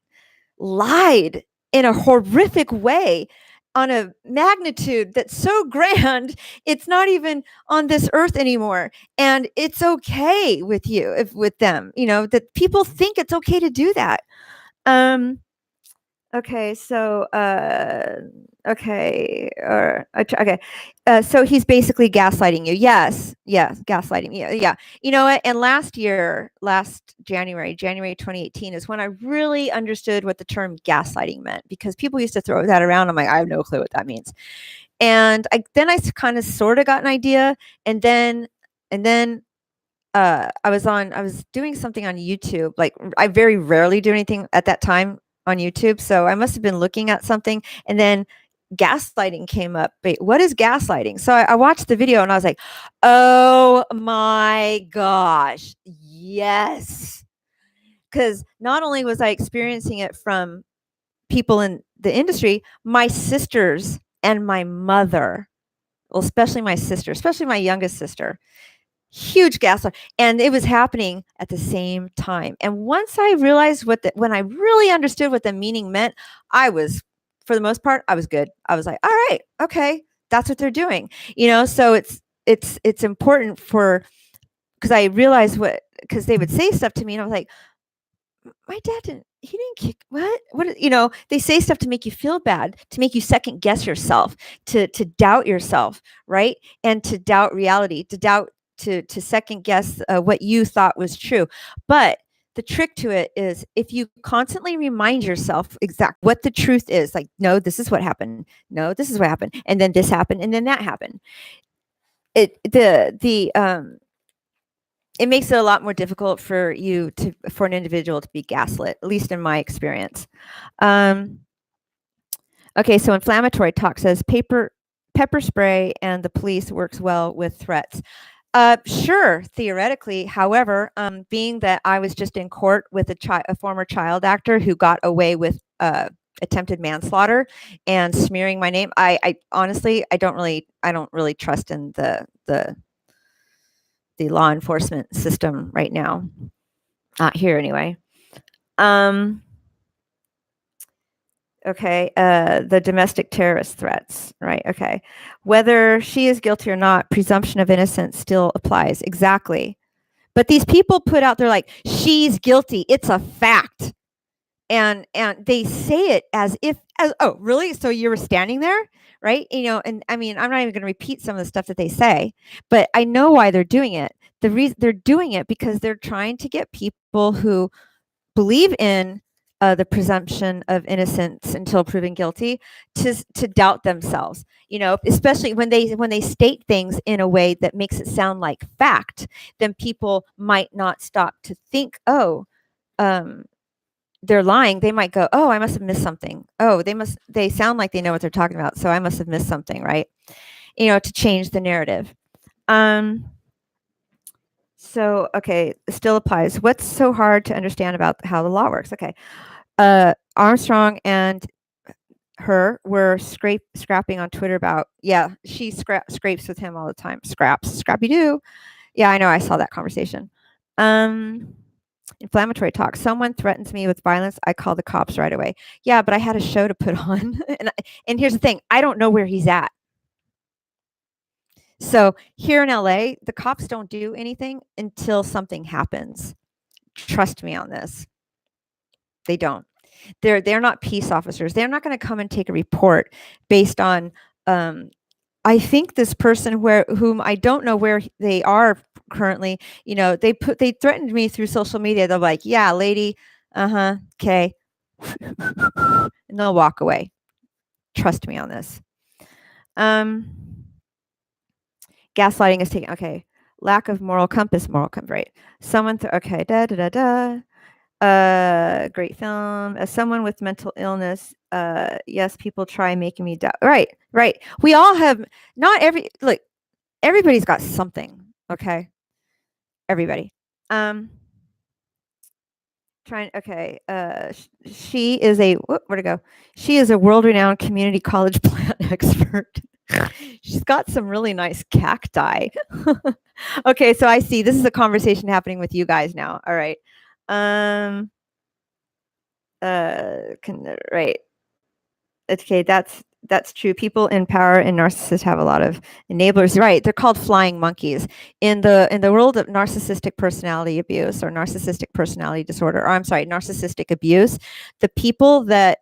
lied in a horrific way on a magnitude that's so grand it's not even on this earth anymore, and it's okay with you, with them, that people think it's okay to do that. Okay, so okay, so he's basically gaslighting you. Yes, gaslighting you. Yeah, you know what? And last January 2018 is when I really understood what the term gaslighting meant, because people used to throw that around. I'm like, I have no clue what that means. And I kind of sort of got an idea, and then I was doing something on YouTube. Like I very rarely do anything at that time on YouTube. So I must have been looking at something, and then gaslighting came up. Wait, what is gaslighting? So I watched the video and I was like, oh my gosh, yes. Because not only was I experiencing it from people in the industry, my sisters and my mother, well, especially my sister, especially my youngest sister, huge gaslight, and it was happening at the same time. And once I realized when I really understood what the meaning meant, for the most part, I was good. I was like, all right, okay, that's what they're doing. So it's important because I realized because they would say stuff to me and I was like, my dad he didn't kick what you know, they say stuff to make you feel bad, to make you second guess yourself, to doubt yourself, right? And to doubt reality, to doubt to second guess what you thought was true. But the trick to it is if you constantly remind yourself exact what the truth is, like, no, this is what happened. No, this is what happened. And then this happened and then that happened. It makes it a lot more difficult for an individual to be gaslit, at least in my experience. Okay, so inflammatory talk says pepper spray and the police works well with threats. Sure, theoretically. However, being that I was just in court with a former child actor who got away with attempted manslaughter and smearing my name, I honestly I don't really trust in the law enforcement system right now. Not here anyway. Okay, the domestic terrorist threats, right? Okay. Whether she is guilty or not, presumption of innocence still applies. Exactly. But these people put out, they're like, she's guilty. It's a fact. And they say it as if, oh, really? So you were standing there, right? You know, and I mean, I'm not even going to repeat some of the stuff that they say, but I know why they're doing it. The reason they're doing it because they're trying to get people who believe in the presumption of innocence until proven guilty to doubt themselves, you know, especially when they state things in a way that makes it sound like fact. Then people might not stop to think, oh, they're lying. They might go, oh, I must have missed something. Oh, they sound like they know what they're talking about, so I must have missed something, right? You know, to change the narrative. So, okay, still applies. What's so hard to understand about how the law works? Okay. Armstrong and her were scrapping on Twitter about, yeah, she scrapes with him all the time. Scrappy do. Yeah, I know. I saw that conversation. Inflammatory talk. Someone threatens me with violence. I call the cops right away. Yeah, but I had a show to put on. and here's the thing. I don't know where he's at. So here in LA, the cops don't do anything until something happens. Trust me on this. They don't. They're not peace officers. They're not going to come and take a report based on I think this person whom I don't know where they are currently, you know, they threatened me through social media. They're like, yeah, lady, okay. And they'll walk away. Trust me on this. Gaslighting is taken. Okay. Lack of moral compass, right? Someone, okay, great film. As someone with mental illness, yes, people try making me doubt. Right. We all have, not look, everybody's got something, okay? Everybody. Okay. She is where'd it go? She is a world-renowned community college plant expert. She's got some really nice cacti. Okay, so I see this is a conversation happening with you guys now. All right. Right. Okay, that's true. People in power and narcissists have a lot of enablers. Right. They're called flying monkeys. In the world of narcissistic personality abuse or narcissistic personality disorder, or I'm sorry, narcissistic abuse, the people that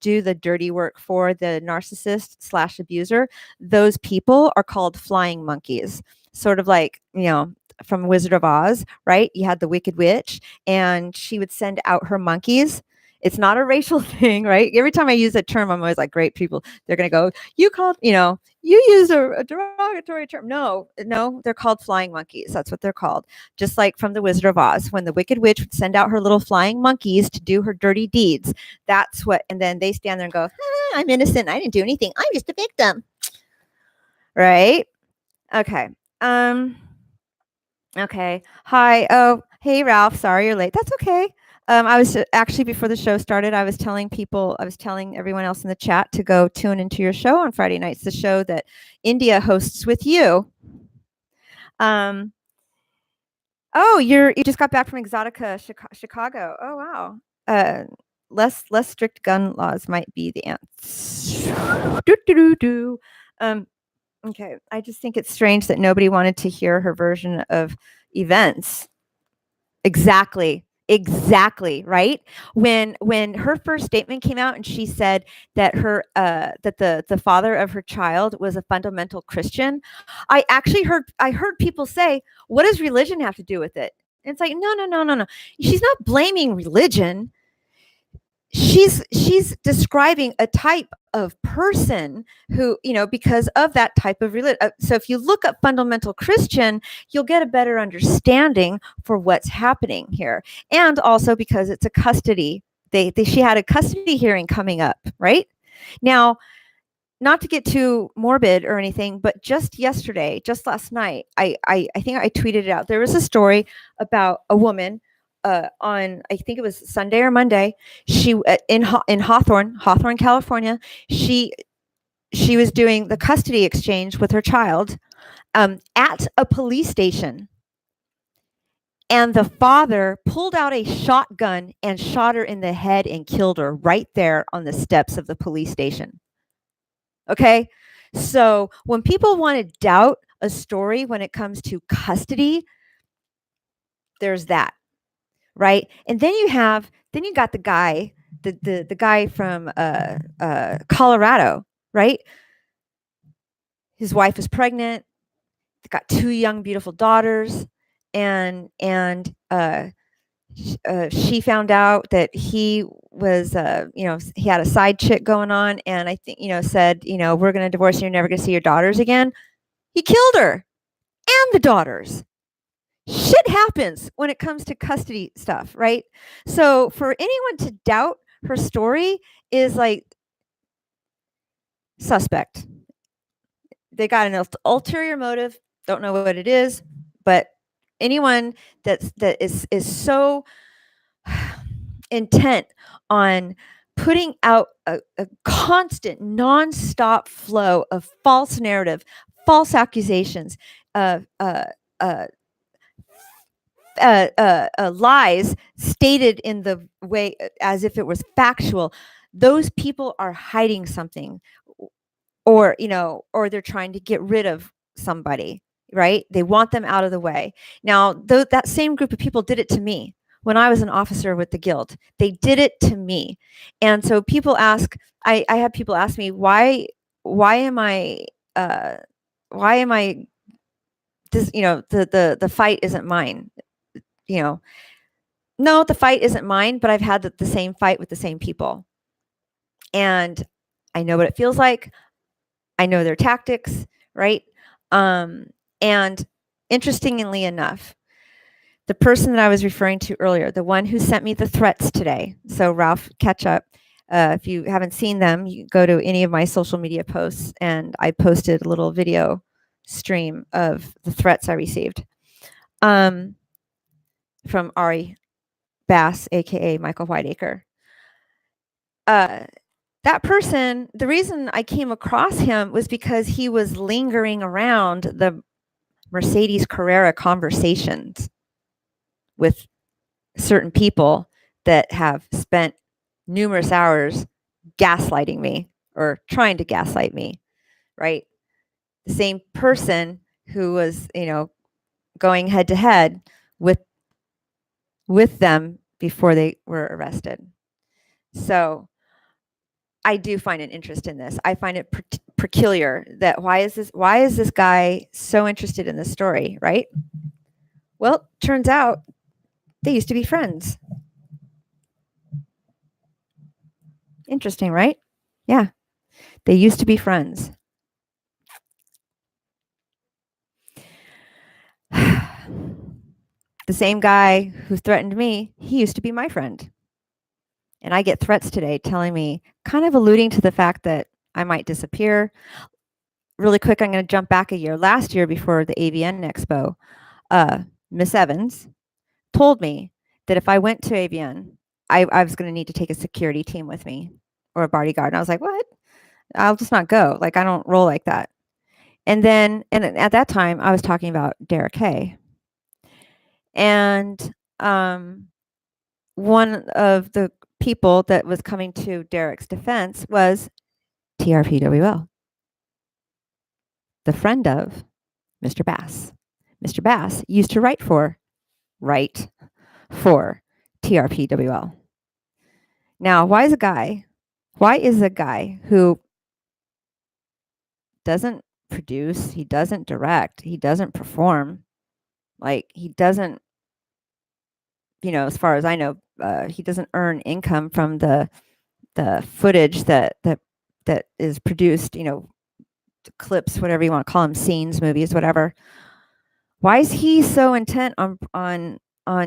do the dirty work for the narcissist / abuser, those people are called flying monkeys. Sort of like, you know, from Wizard of Oz, right? You had the Wicked Witch, and she would send out her monkeys. It's not a racial thing, right? Every time I use that term, I'm always like, great people. They're going to go, you used a derogatory term. No, they're called flying monkeys. That's what they're called. Just like from the Wizard of Oz, when the Wicked Witch would send out her little flying monkeys to do her dirty deeds. That's what, and then they stand there and go, I'm innocent. I didn't do anything. I'm just a victim. Right? Okay. Okay. Hi. Oh, hey, Ralph. Sorry you're late. That's okay. I was actually, before the show started, I was telling everyone else in the chat to go tune into your show on Friday nights, the show that India hosts with you. Oh, you just got back from Exotica, Chicago. Oh, wow. Less strict gun laws might be the answer. Okay, I just think it's strange that nobody wanted to hear her version of events. Exactly. Exactly, right? When her first statement came out and she said that the father of her child was a fundamental Christian, I heard people say, "What does religion have to do with it?" And it's like, no, no, no, no, no. She's not blaming religion. She's describing a type of person who, because of that type of religion. So if you look up fundamental Christian, you'll get a better understanding for what's happening here. And also because it's a custody, she had a custody hearing coming up, right? Now, not to get too morbid or anything, but just last night, I think I tweeted it out. There was a story about a woman on, I think it was Sunday or Monday. She in Hawthorne, California. She was doing the custody exchange with her child at a police station. And the father pulled out a shotgun and shot her in the head and killed her right there on the steps of the police station. Okay. So when people want to doubt a story when it comes to custody, there's that, right? And then you got the guy, the guy from Colorado, right? His wife is pregnant, got 2 young, beautiful daughters, and she found out that he was, he had a side chick going on, and I think, said, we're going to divorce you. You're never going to see your daughters again. He killed her and the daughters. Shit happens when it comes to custody stuff, right? So for anyone to doubt her story is like suspect. They got an ulterior motive. Don't know what it is, but anyone that is so intent on putting out a constant, nonstop flow of false narrative, false accusations, lies stated in the way as if it was factual, those people are hiding something, or they're trying to get rid of somebody, right? They want them out of the way. Now, that same group of people did it to me when I was an officer with the guild. They did it to me. And so people ask, I have people ask me, why am I this, the fight isn't mine. No, the fight isn't mine, but I've had the same fight with the same people. And I know what it feels like. I know their tactics, right? And interestingly enough, the person that I was referring to earlier, the one who sent me the threats today. So Ralph, catch up. If you haven't seen them, you go to any of my social media posts, and I posted a little video stream of the threats I received from Ari Bass, aka Michael Whiteacre. That person, the reason I came across him was because he was lingering around the Mercedes Carrera conversations with certain people that have spent numerous hours gaslighting me or trying to gaslight me, right? The same person who was, going head to head with them before they were arrested. So I do find an interest in this. I find it peculiar that why is this guy so interested in this story, right? Well, turns out they used to be friends. Interesting, right? Yeah. They used to be friends. The same guy who threatened me, he used to be my friend. And I get threats today telling me, kind of alluding to the fact that I might disappear. Really quick, I'm going to jump back a year. Last year, before the AVN Expo, Miss Evans told me that if I went to AVN, I was going to need to take a security team with me or a bodyguard. And I was like, what? I'll just not go. Like, I don't roll like that. And at that time, I was talking about Derek Hay. And one of the people that was coming to Derek's defense was TRPWL, the friend of Mr. Bass. Mr. Bass used to write for TRPWL. Now, why is a guy who doesn't produce, he doesn't direct, he doesn't perform, like he doesn't, as far as I know, he doesn't earn income from the footage that is produced, clips, whatever you want to call them, scenes, movies, whatever. Why is he so intent on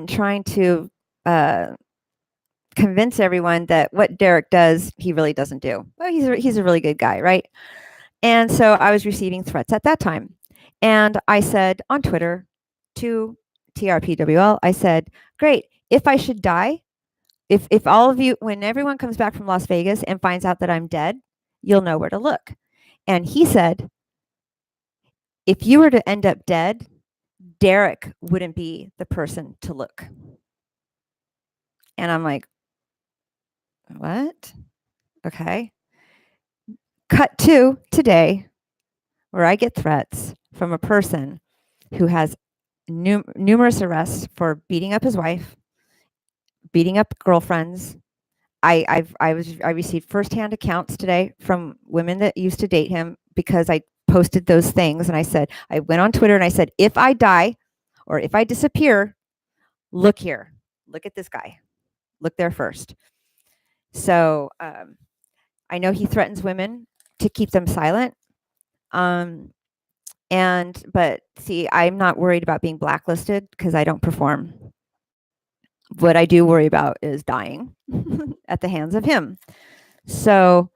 trying to convince everyone that what Derek does, he really doesn't do? Well, he's a really good guy, right? And so I was receiving threats at that time. And I said on Twitter to TRPWL, I said, great, if I should die, if all of you, when everyone comes back from Las Vegas and finds out that I'm dead, you'll know where to look. And he said, if you were to end up dead, Derek wouldn't be the person to look. And I'm like, what? Okay. Cut to today, where I get threats from a person who has numerous arrests for beating up his wife, beating up girlfriends. I received firsthand accounts today from women that used to date him because I posted those things, and I went on Twitter and I said, if I die or if I disappear, look here, look at this guy, look there first. So I know he threatens women to keep them silent. But see, I'm not worried about being blacklisted because I don't perform. What I do worry about is dying at the hands of him. So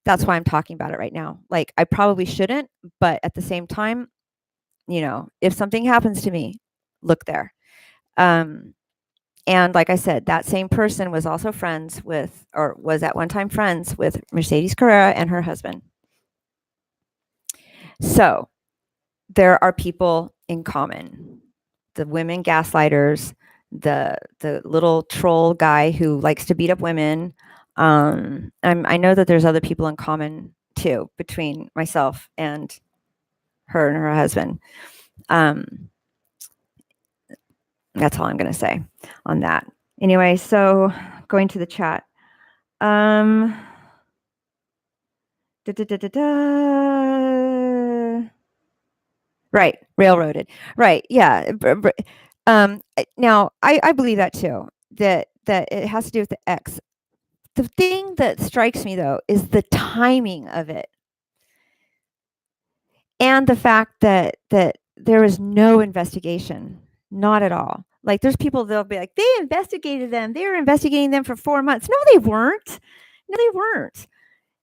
that's why I'm talking about it right now. Like, I probably shouldn't, but at the same time, if something happens to me, look there. And like I said, that same person was also friends with, or was at one time friends with Mercedes Carrera and her husband. So there are people in common. The women gaslighters, the little troll guy who likes to beat up women. I know that there's other people in common too between myself and her husband. That's all I'm going to say on that. Anyway, so going to the chat. Right, railroaded. Right, yeah. Now, I believe that too. That it has to do with the X. The thing that strikes me though is the timing of it, and the fact that there was no investigation, not at all. Like, there's people that'll be like, they investigated them. They were investigating them for 4 months. No, they weren't. No, they weren't.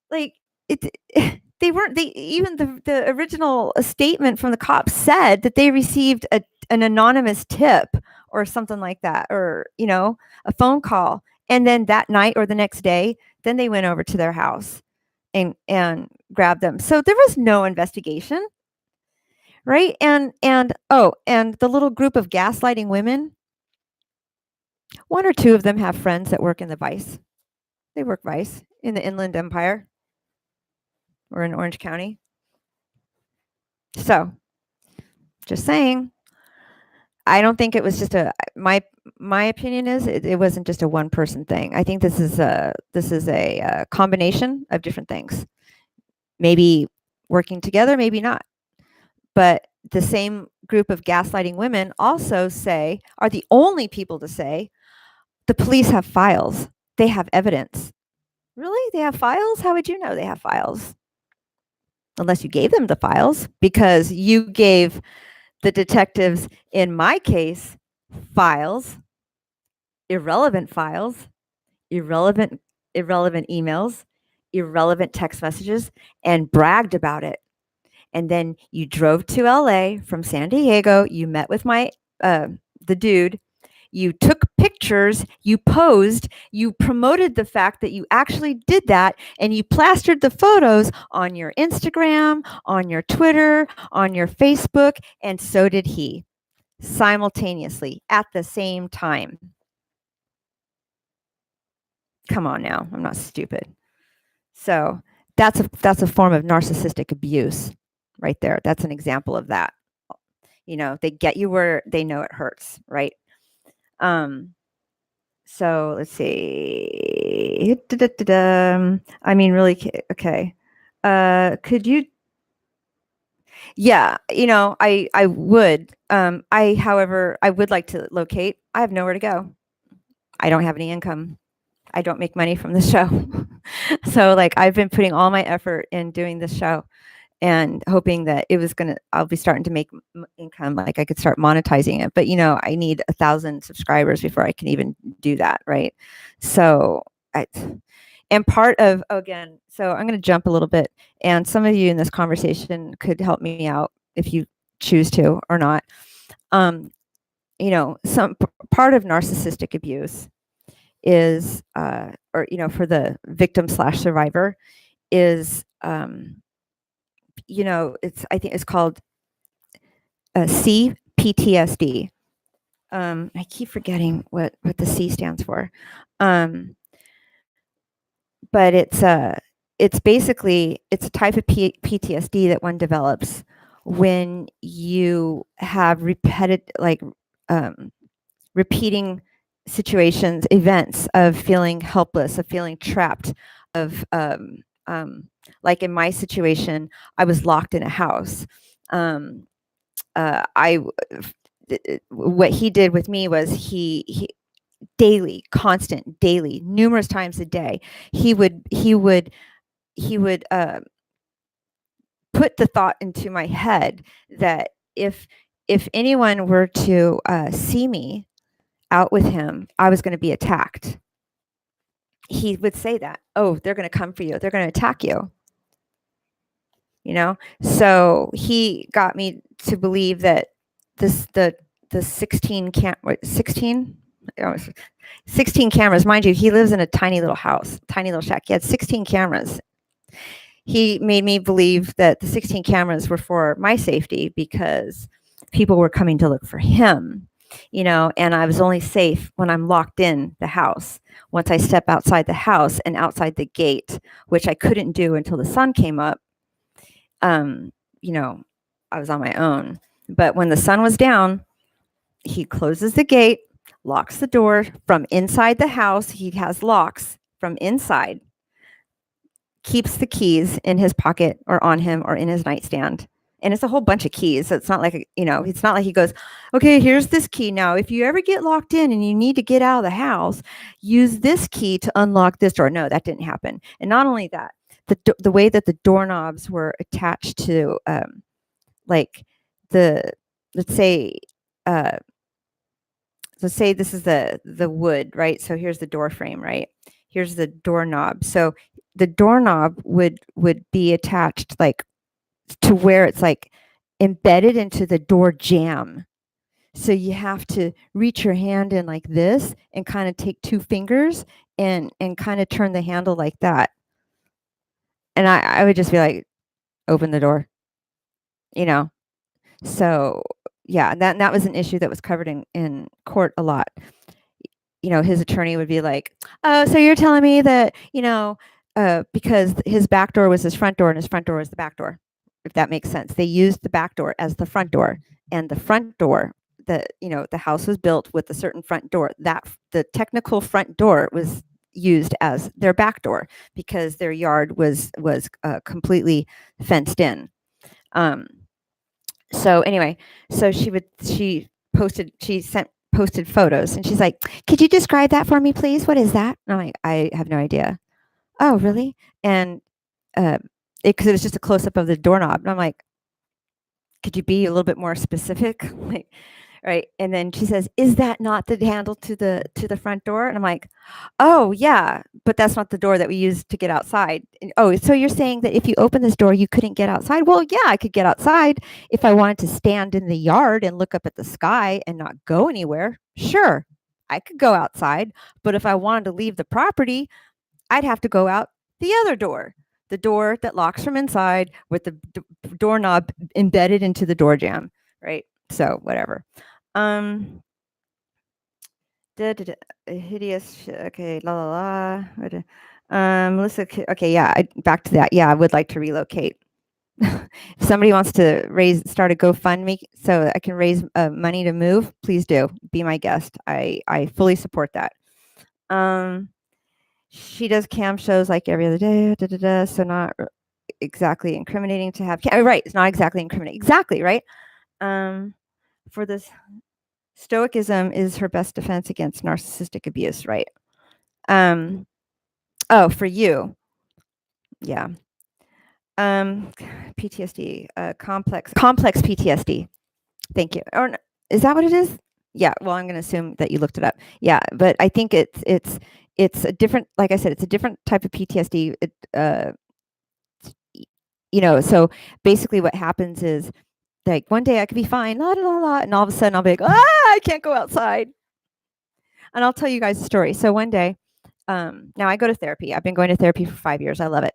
Like, they weren't. They even the original statement from the cops said that they received an anonymous tip or something like that, or a phone call, and then that night or the next day, then they went over to their house and grabbed them. So there was no investigation, right? And the little group of gaslighting women, one or two of them have friends that work in the Vice. They work Vice in the Inland Empire or in Orange County. So, just saying. I don't think it was just my opinion is it wasn't just a one person thing. I think this is a combination of different things. Maybe working together, maybe not. But the same group of gaslighting women also are the only people to say the police have files. They have evidence. Really? They have files? How would you know they have files? Unless you gave them the files, because you gave the detectives in my case files, irrelevant emails, irrelevant text messages, and bragged about it. And then you drove to LA from San Diego. You met with the dude. You took pictures, you posed, you promoted the fact that you actually did that, and you plastered the photos on your Instagram, on your Twitter, on your Facebook, and so did he, simultaneously at the same time. Come on now, I'm not stupid. So that's a form of narcissistic abuse right there. That's an example of that. They get you where they know it hurts, right? So let's see. I mean, really, okay. Could you? Yeah, I would. However, I would like to locate. I have nowhere to go. I don't have any income. I don't make money from the show. So like I've been putting all my effort in doing this show and hoping that I'll be starting to make income, like I could start monetizing it. But I need 1,000 subscribers before I can even do that, right? So and part of, again, so I'm going to jump a little bit, and some of you in this conversation could help me out if you choose to or not. Some part of narcissistic abuse is, or for the victim slash survivor is, I think it's called CPTSD. I keep forgetting what the C stands for. But it's basically, it's a type of PTSD that one develops when you have repeating situations, events of feeling helpless, of feeling trapped, of like in my situation, I was locked in a house. What he did with me was he daily, constant, daily, numerous times a day, he would put the thought into my head that if anyone were to see me out with him, I was going to be attacked. He would say that, oh, they're going to come for you, they're going to attack you. So he got me to believe that the 16 cameras, mind you, he lives in a tiny little house, tiny little shack. He had 16 cameras. He made me believe that the 16 cameras were for my safety because people were coming to look for him, and I was only safe when I'm locked in the house. Once I step outside the house and outside the gate, which I couldn't do until the sun came up, I was on my own. But when the sun was down, he closes the gate, locks the door from inside the house. He has locks from inside, keeps the keys in his pocket or on him or in his nightstand. And it's a whole bunch of keys. So it's not like, it's not like he goes, okay, here's this key. Now, if you ever get locked in and you need to get out of the house, use this key to unlock this door. No, that didn't happen. And not only that, the way that the doorknobs were attached to, like let's say this is the wood, right? So here's the door frame, right? Here's the doorknob. So the doorknob would be attached like to where it's like embedded into the door jamb. So you have to reach your hand in like this and kind of take two fingers and kind of turn the handle like that. And I would just be like, open the door, So yeah, that was an issue that was covered in court a lot. His attorney would be like, oh, so you're telling me that, because his back door was his front door and his front door was the back door, if that makes sense. They used the back door as the front door, and the front door, the house was built with a certain front door. That the technical front door was used as their back door because their yard was completely fenced in. So anyway, so she posted photos, and she's like, could you describe that for me, please? What is that? And I'm like, I have no idea. Oh, really? And because it was just a close-up of the doorknob. And I'm like, could you be a little bit more specific? Like, right. And then she says, is that not the handle to the front door? And I'm like, oh yeah, but that's not the door that we use to get outside. And, oh, so you're saying that if you open this door, you couldn't get outside? Well, yeah, I could get outside if I wanted to stand in the yard and look up at the sky and not go anywhere. Sure, I could go outside. But if I wanted to leave the property, I'd have to go out the other door, the door that locks from inside with the doorknob embedded into the door jamb, right? So whatever. Hideous. Okay, la la la. Melissa. Okay, yeah. Back to that. Yeah, I would like to relocate. If somebody wants to start a GoFundMe so I can raise money to move, please do. Be my guest. I fully support that. She does cam shows like every other day, so not exactly incriminating to have right, it's not exactly incriminating. Exactly, right? For this stoicism is her best defense against narcissistic abuse, right? Oh, for you. Yeah. PTSD, complex PTSD. Thank you. Or is that what it is? Yeah. Well, I'm going to assume that you looked it up. Yeah, but I think it's a different. Like I said, it's a different type of PTSD. So basically, what happens is like one day I could be fine, la la la, and all of a sudden I'll be like, I can't go outside. And I'll tell you guys a story. So one day, now I go to therapy. I've been going to therapy for 5 years. I love it.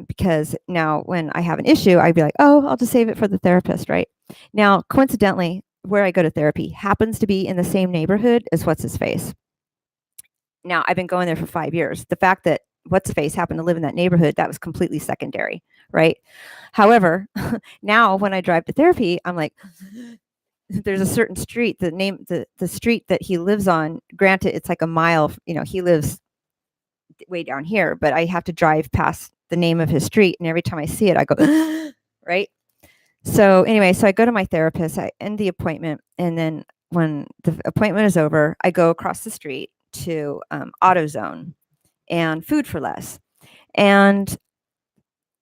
Because now when I have an issue, I'd be like, oh, I'll just save it for the therapist, right? Now, coincidentally, where I go to therapy happens to be in the same neighborhood as What's His Face. Now, I've been going there for 5 years. The fact that What's His Face happened to live in that neighborhood, that was completely secondary, right? However, now when I drive to therapy, I'm like, there's a certain street, the street that he lives on, granted, it's like a mile, he lives way down here, but I have to drive past the name of his street, and every time I see it, I go, right? So anyway, so I go to my therapist, I end the appointment, and then when the appointment is over, I go across the street to AutoZone and Food for Less. And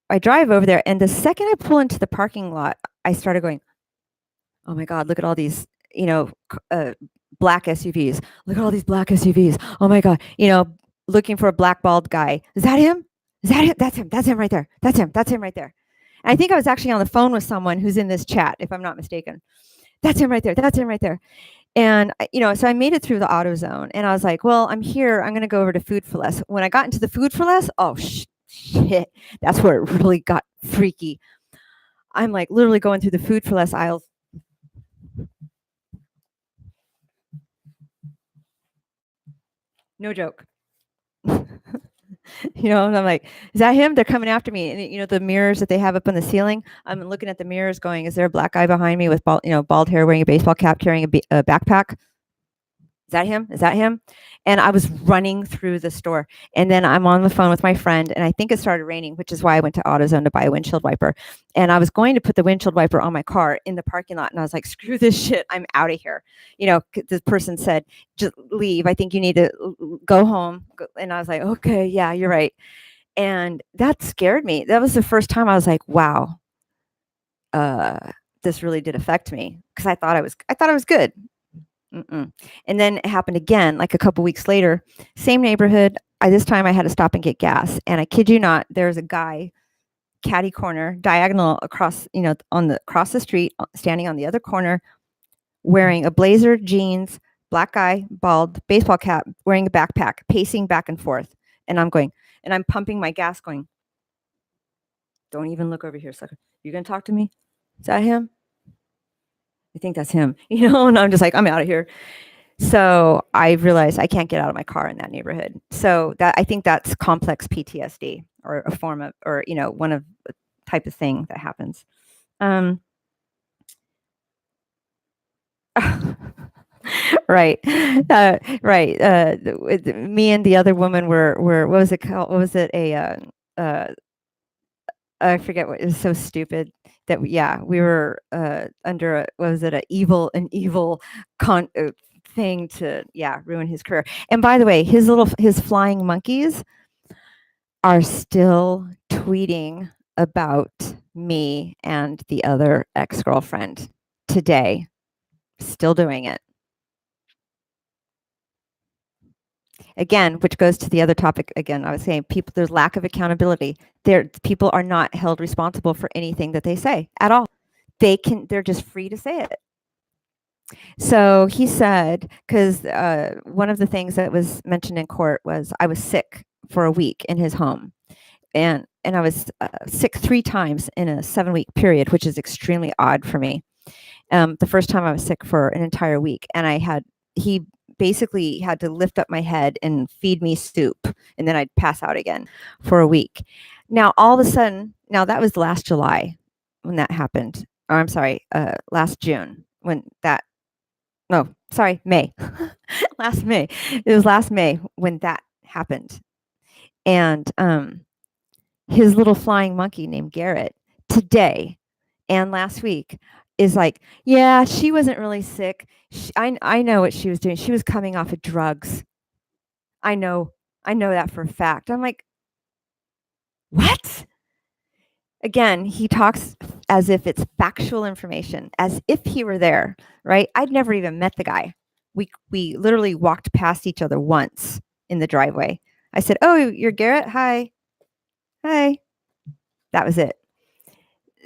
I drive over there, and the second I pull into the parking lot, I started going, oh my God, look at all these, black SUVs. Look at all these black SUVs. Oh my God, looking for a black bald guy. Is that him? Is that it? That's him. That's him right there. That's him. That's him right there. And I think I was actually on the phone with someone who's in this chat, if I'm not mistaken. That's him right there. That's him right there. And, so I made it through the AutoZone, and I was like, well, I'm here. I'm going to go over to Food for Less. When I got into the Food for Less, oh, shit. That's where it really got freaky. I'm like literally going through the Food for Less aisles. No joke. And I'm like, is that him? They're coming after me. And the mirrors that they have up on the ceiling, I'm looking at the mirrors going, is there a black guy behind me with bald hair, wearing a baseball cap, carrying a backpack? Is that him? Is that him? And I was running through the store, and then I'm on the phone with my friend, and I think it started raining, which is why I went to AutoZone to buy a windshield wiper. And I was going to put the windshield wiper on my car in the parking lot, and I was like, screw this shit, I'm out of here. This person said, just leave. I think you need to go home. And I was like, okay, yeah, you're right. And that scared me. That was the first time I was like, wow, this really did affect me, because I thought I was good. Mm-mm. And then it happened again, like a couple weeks later, same neighborhood. This time I had to stop and get gas. And I kid you not, there's a guy, catty corner, diagonal across, across the street, standing on the other corner, wearing a blazer, jeans, black guy, bald, baseball cap, wearing a backpack, pacing back and forth. And I'm pumping my gas going, don't even look over here, sucker. You gonna talk to me? Is that him? I think that's him, and I'm just like, I'm out of here. So I realized I can't get out of my car in that neighborhood. So I think that's complex PTSD, or a form of, or, one of the type of thing that happens. Right. Right. Me and the other woman were, what was it called? What was it? I forget what, it was so stupid that we were under an evil thing to ruin his career. And by the way, his flying monkeys are still tweeting about me and the other ex-girlfriend today, still doing it. Again, which goes to the other topic again. I was saying there's lack of accountability. People are not held responsible for anything that they say at all. They're just free to say it. So he said, because one of the things that was mentioned in court was I was sick for a week in his home. And I was sick 3 times in a 7-week period, which is extremely odd for me. The first time I was sick for an entire week, and he basically had to lift up my head and feed me soup, and then I'd pass out again for a week. Now, all of a sudden, that was last July when that happened. Or I'm sorry, last June when that, no, sorry, May. Last May. It was last May when that happened. And his little flying monkey named Garrett today and last week is like, yeah, she wasn't really sick. I know what she was doing. She was coming off of drugs. I know that for a fact. I'm like, what? Again, he talks as if it's factual information, as if he were there, right? I'd never even met the guy. We literally walked past each other once in the driveway. I said, "Oh, you're Garrett? Hi." Hi. That was it.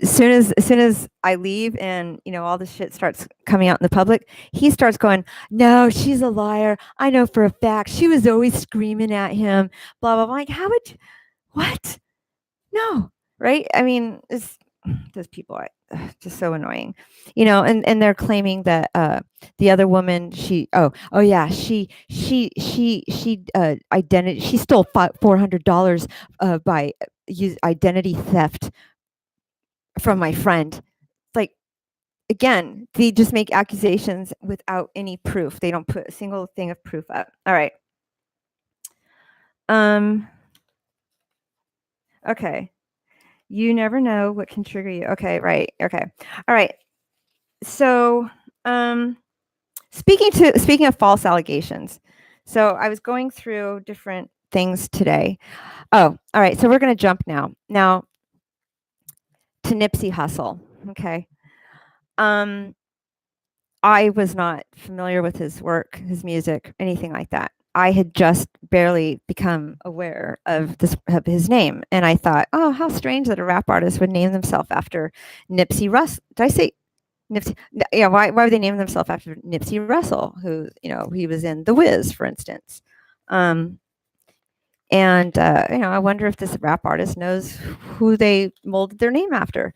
As soon as I leave and all this shit starts coming out in the public, he starts going, "No, she's a liar. I know for a fact. She was always screaming at him." Blah blah blah. I'm like, how would what? No, right? I mean, those people are just so annoying, and they're claiming that the other woman, she stole $400 by identity theft from my friend. Like, again, they just make accusations without any proof. They don't put a single thing of proof up. All right. Okay. You never know what can trigger you. Okay, right. Okay. All right. So, speaking of false allegations. So, I was going through different things today. Oh, all right. So, we're going to jump now to Nipsey Hussle. Okay. I was not familiar with his work, his music, anything like that. I had just barely become aware of his name, and I thought, oh, how strange that a rap artist would name themselves after Nipsey Russell. Did I say Nipsey? Yeah, why would they name themselves after Nipsey Russell, who he was in The Wiz, for instance? And I wonder if this rap artist knows who they molded their name after.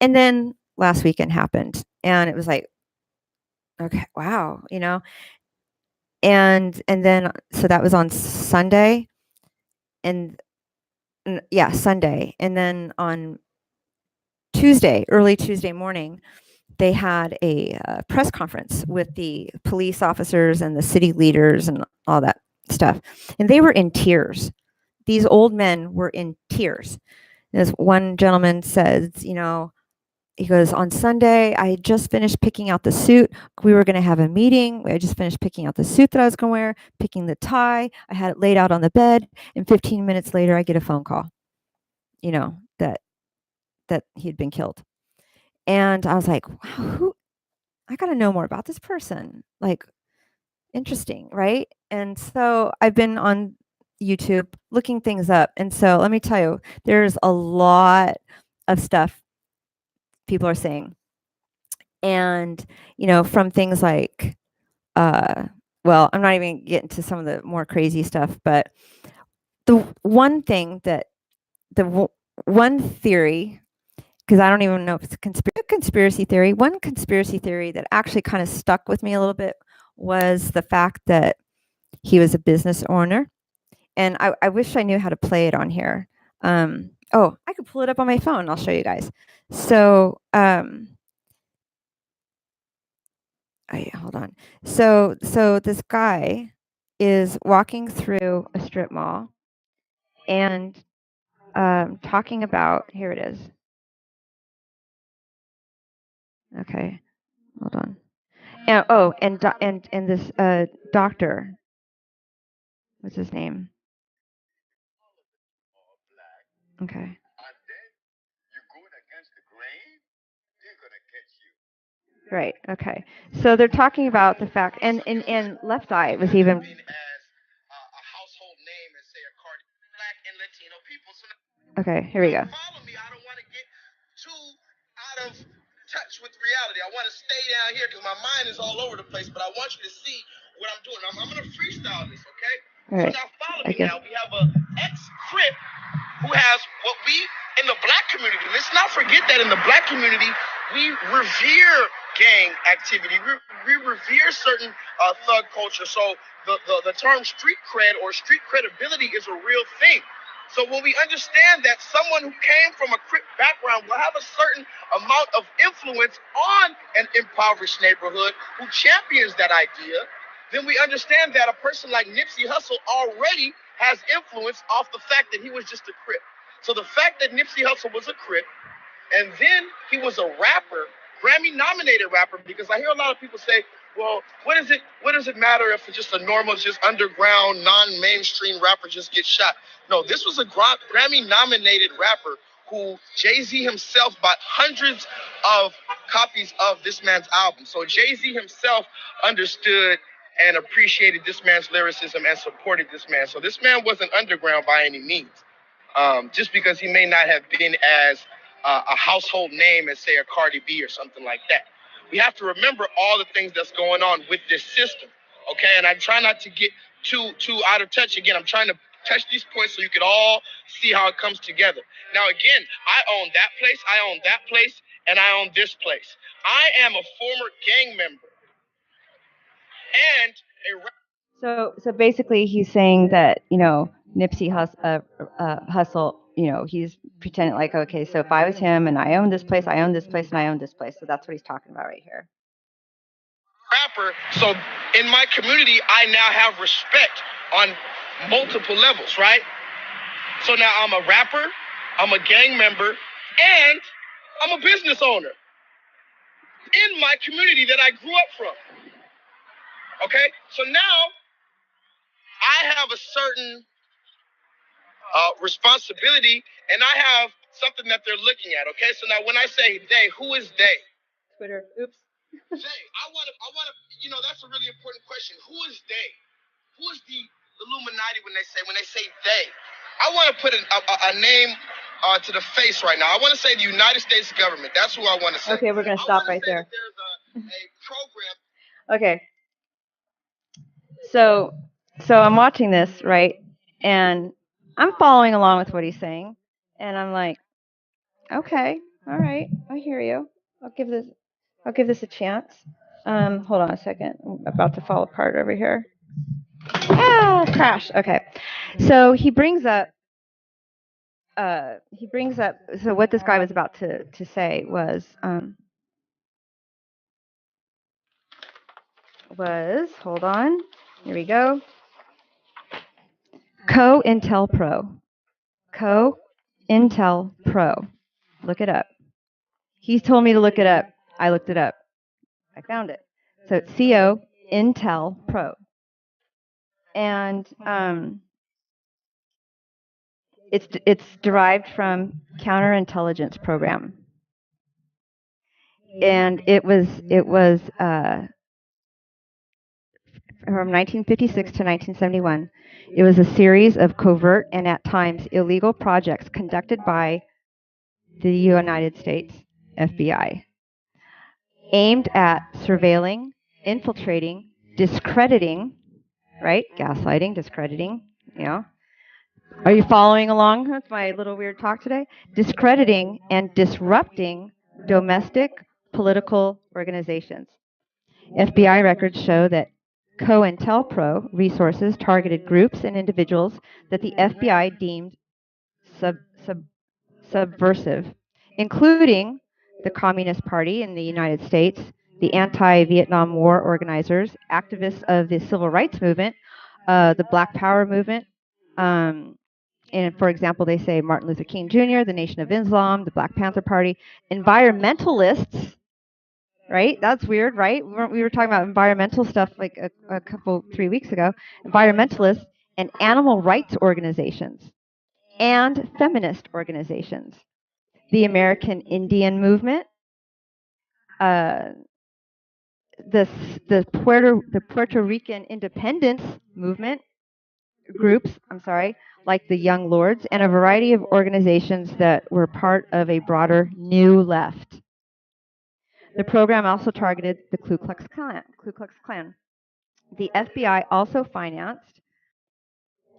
And then last weekend happened, and it was like, okay, wow, and then so that was on Sunday, and yeah, Sunday, and then on early Tuesday morning, they had a press conference with the police officers and the city leaders and all that stuff, and they were in tears. These old men were in tears. As one gentleman says, he goes, on Sunday, I had just finished picking out the suit. We were going to have a meeting. I just finished picking out the suit that I was going to wear, picking the tie. I had it laid out on the bed. And 15 minutes later, I get a phone call, that he had been killed. And I was like, wow, I got to know more about this person. Like, interesting, right? And so I've been on YouTube looking things up. And so let me tell you, there's a lot of stuff people are saying. And, from things like, well, I'm not even getting to some of the more crazy stuff, but the one theory, because I don't even know if it's a conspiracy theory. One conspiracy theory that actually kind of stuck with me a little bit was the fact that he was a business owner. And I wish I knew how to play it on here. I could pull it up on my phone. I'll show you guys. So, hold on. So this guy is walking through a strip mall and talking about, here it is. Okay, hold on. And this doctor, what's his name? Okay. Right. Okay. So they're talking about the fact, and Left Eye was even. Okay. Here we go. Follow me. I don't want to get too out of touch with reality. I want to stay down here because my mind is all over the place. But I want you to see what I'm doing. I'm going to freestyle this. Okay. All right. So now follow me. Now we have a ex-Crip who has what we in the black community. Let's not forget that in the black community we revere gang activity. We revere certain thug culture. So the term street cred or street credibility is a real thing. So when we understand that someone who came from a Crip background will have a certain amount of influence on an impoverished neighborhood who champions that idea, then we understand that a person like Nipsey Hussle already has influence off the fact that he was just a Crip. So the fact that Nipsey Hussle was a Crip, and then he was a rapper, Grammy-nominated rapper, because I hear a lot of people say, well, what does it matter if it's just a normal, just underground, non-mainstream rapper just gets shot? No, this was a Grammy-nominated rapper who Jay-Z himself bought hundreds of copies of this man's album. So Jay-Z himself understood and appreciated this man's lyricism and supported this man. So this man wasn't underground by any means. Just because he may not have been as a household name as, say, a Cardi B or something like that. We have to remember all the things that's going on with this system, okay? And I try not to get too out of touch. Again, I'm trying to touch these points so you can all see how it comes together. Now, again, I own that place, I own that place, and I own this place. I am a former gang member and So basically, he's saying that Nipsey Hussle, he's pretending like, okay, so if I was him and I own this place, I own this place, and I own this place. So that's what he's talking about right here. Rapper. So in my community, I now have respect on multiple levels, right? So now I'm a rapper, I'm a gang member, and I'm a business owner in my community that I grew up from. Okay? So now I have a certain responsibility, and I have something that they're looking at. Okay? So now when I say they, who is they? Twitter. Oops. They. I want to, that's a really important question. Who is they? Who is the Illuminati when they say they? I want to put a name to the face right now. I want to say the United States government. That's who I want to say. Okay, we're going to stop right there. There's a program. Okay. So I'm watching this, right? And I'm following along with what he's saying. And I'm like, okay, all right, I hear you. I'll give this a chance. Hold on a second. I'm about to fall apart over here. Crash. Okay. So he brings up so what this guy was about to say was hold on. Here we go. COINTELPRO. COINTELPRO. Look it up. He told me to look it up. I looked it up. I found it. So it's COINTELPRO. And it's derived from counterintelligence program. And it was from 1956 to 1971. It was a series of covert and at times illegal projects conducted by the United States FBI, aimed at surveilling, infiltrating, discrediting, right? Gaslighting, discrediting, Are you following along with my little weird talk today? Discrediting and disrupting domestic political organizations. FBI records show that COINTELPRO resources targeted groups and individuals that the FBI deemed subversive, including the Communist Party in the United States, the anti-Vietnam War organizers, activists of the Civil Rights Movement, the Black Power movement, and for example, they say Martin Luther King Jr., the Nation of Islam, the Black Panther Party, environmentalists. Right? That's weird, right? We were talking about environmental stuff like a couple 3 weeks ago. Environmentalists and animal rights organizations and feminist organizations. The American Indian movement, the Puerto Rican independence movement groups, like the Young Lords, and a variety of organizations that were part of a broader New Left. The program also targeted the Ku Klux Klan. The FBI also financed,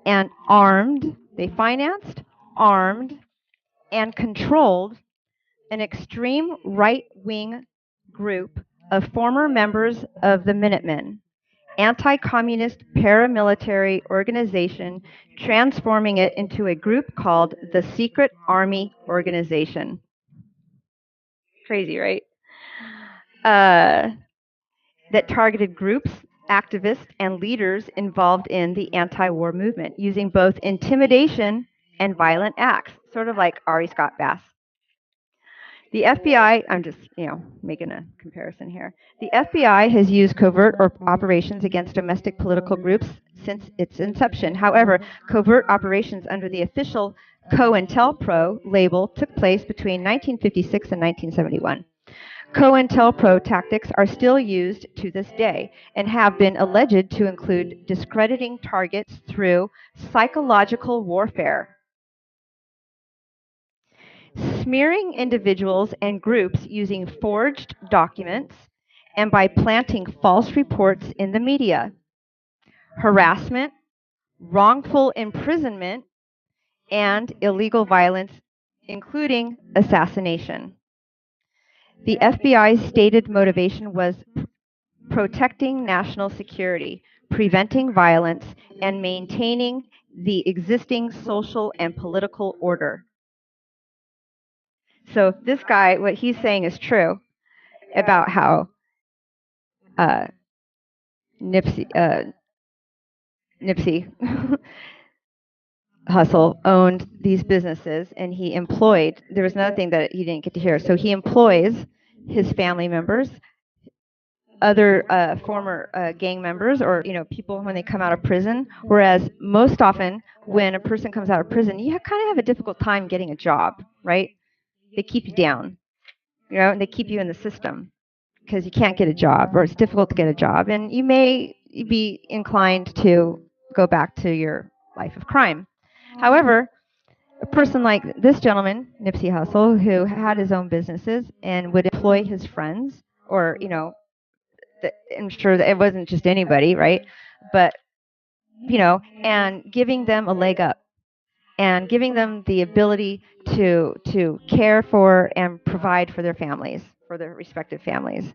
and armed, and controlled an extreme right-wing group of former members of the Minutemen anti-communist paramilitary organization, transforming it into a group called the Secret Army Organization. Crazy, right? That targeted groups, activists, and leaders involved in the anti-war movement, using both intimidation and violent acts, sort of like Ari Scott Bass. The FBI, I'm just, making a comparison here. The FBI has used covert operations against domestic political groups since its inception. However, covert operations under the official COINTELPRO label took place between 1956 and 1971. COINTELPRO tactics are still used to this day and have been alleged to include discrediting targets through psychological warfare, smearing individuals and groups using forged documents, and by planting false reports in the media, harassment, wrongful imprisonment, and illegal violence, including assassination. The FBI's stated motivation was protecting national security, preventing violence, and maintaining the existing social and political order. So this guy, what he's saying is true about how Nipsey Hussle owned these businesses, and he employed. There was another thing that he didn't get to hear. So he employs his family members, other former gang members, or people when they come out of prison. Whereas most often, when a person comes out of prison, you kind of have a difficult time getting a job, right? They keep you down, and they keep you in the system because you can't get a job, or it's difficult to get a job, and you may be inclined to go back to your life of crime. However, a person like this gentleman, Nipsey Hussle, who had his own businesses and would employ his friends, or I'm sure that it wasn't just anybody, right? But and giving them a leg up, and giving them the ability to care for and provide for their families, for their respective families.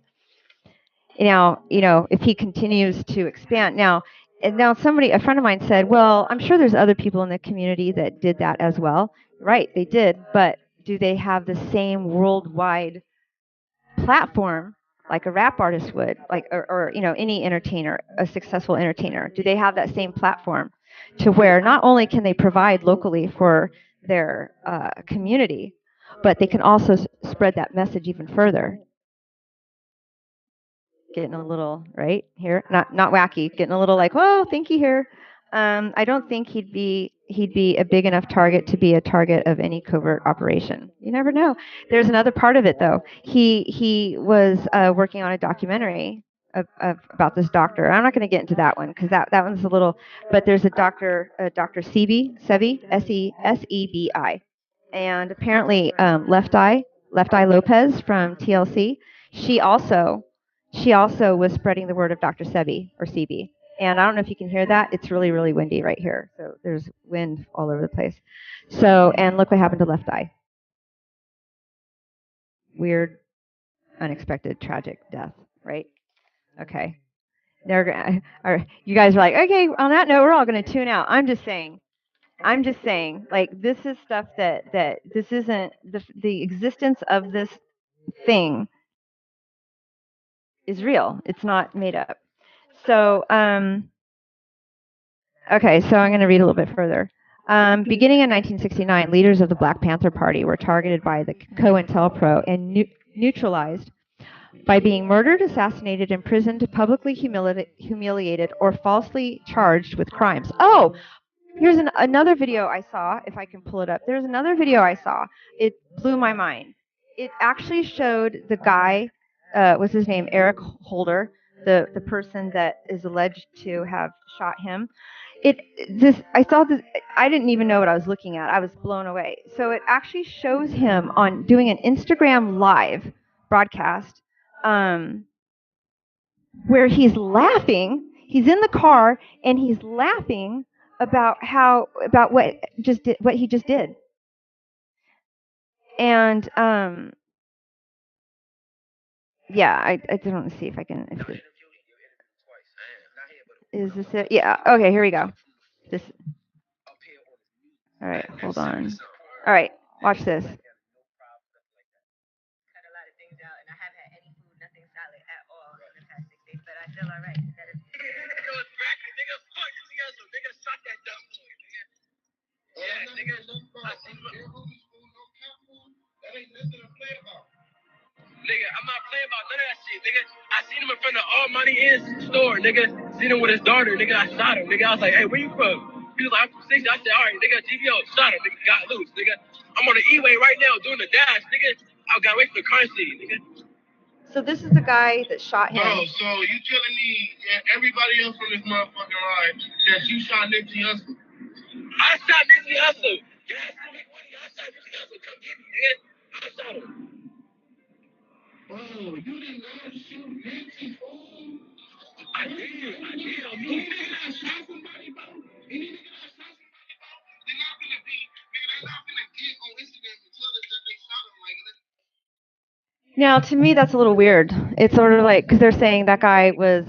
If he continues to expand now, a friend of mine said, well, I'm sure there's other people in the community that did that as well. Right, they did, but do they have the same worldwide platform like a rap artist would, like, or any entertainer, a successful entertainer? Do they have that same platform to where not only can they provide locally for their community, but they can also spread that message even further? Getting a little right here, not wacky, getting a little like, whoa, thinky here. I don't think he'd be a big enough target to be a target of any covert operation. You never know. There's another part of it though. He was working on a documentary about this doctor. I'm not going to get into that one because that one's a little. But there's a Dr. Sebi, Sebi, and apparently Left Eye Lopez from TLC. She also was spreading the word of Dr. Sebi, or Sebi. And I don't know if you can hear that. It's really, really windy right here. So there's wind all over the place. So, and look what happened to Left Eye. Weird, unexpected, tragic death, right? Okay. You guys are like, okay, on that note, we're all going to tune out. I'm just saying, like, this is stuff that this isn't, the existence of this thing is real. It's not made up. So, okay, so I'm going to read a little bit further. Beginning in 1969, leaders of the Black Panther Party were targeted by the COINTELPRO and neutralized by being murdered, assassinated, imprisoned, publicly humiliated, or falsely charged with crimes. Oh, here's another video I saw, if I can pull it up. There's another video I saw. It blew my mind. It actually showed the guy, what's his name, Eric Holder, the person that is alleged to have shot him. I saw this, I didn't even know what I was looking at. I was blown away. So it actually shows him on doing an Instagram live broadcast, where he's laughing. He's in the car and he's laughing about what he just did. And yeah, I don't see if I can. Is this it? Yeah. Okay, here we go. This. All right, hold on. All right, watch this. Nigga, I'm not playing about none of that shit, nigga. I seen him in front of All Money Is store, nigga. Seen him with his daughter, nigga. I shot him, nigga. I was like, hey, where you from? He was like, I'm from 60. I said, all right, nigga, GBO, shot him, nigga. Got loose, nigga. I'm on the E-way right now doing the dash, nigga. I got away from the car seat, nigga. So this is the guy that shot him. Oh, so you telling me and everybody else from this motherfucking ride that you shot Nipsey Hussle? I shot Nipsey Hussle. You asked me to make money. I shot Nipsey Hussle. Come get me, nigga. I shot him. Oh, you did not shoot Nipsey, fool. I did. Any nigga that shot somebody, bro. Any nigga that shot somebody, bro. They're not gonna be, nigga, they're not gonna get on Instagram and tell us that they shot him. Like, Now, to me, that's a little weird. It's sort of like, because they're saying that guy was,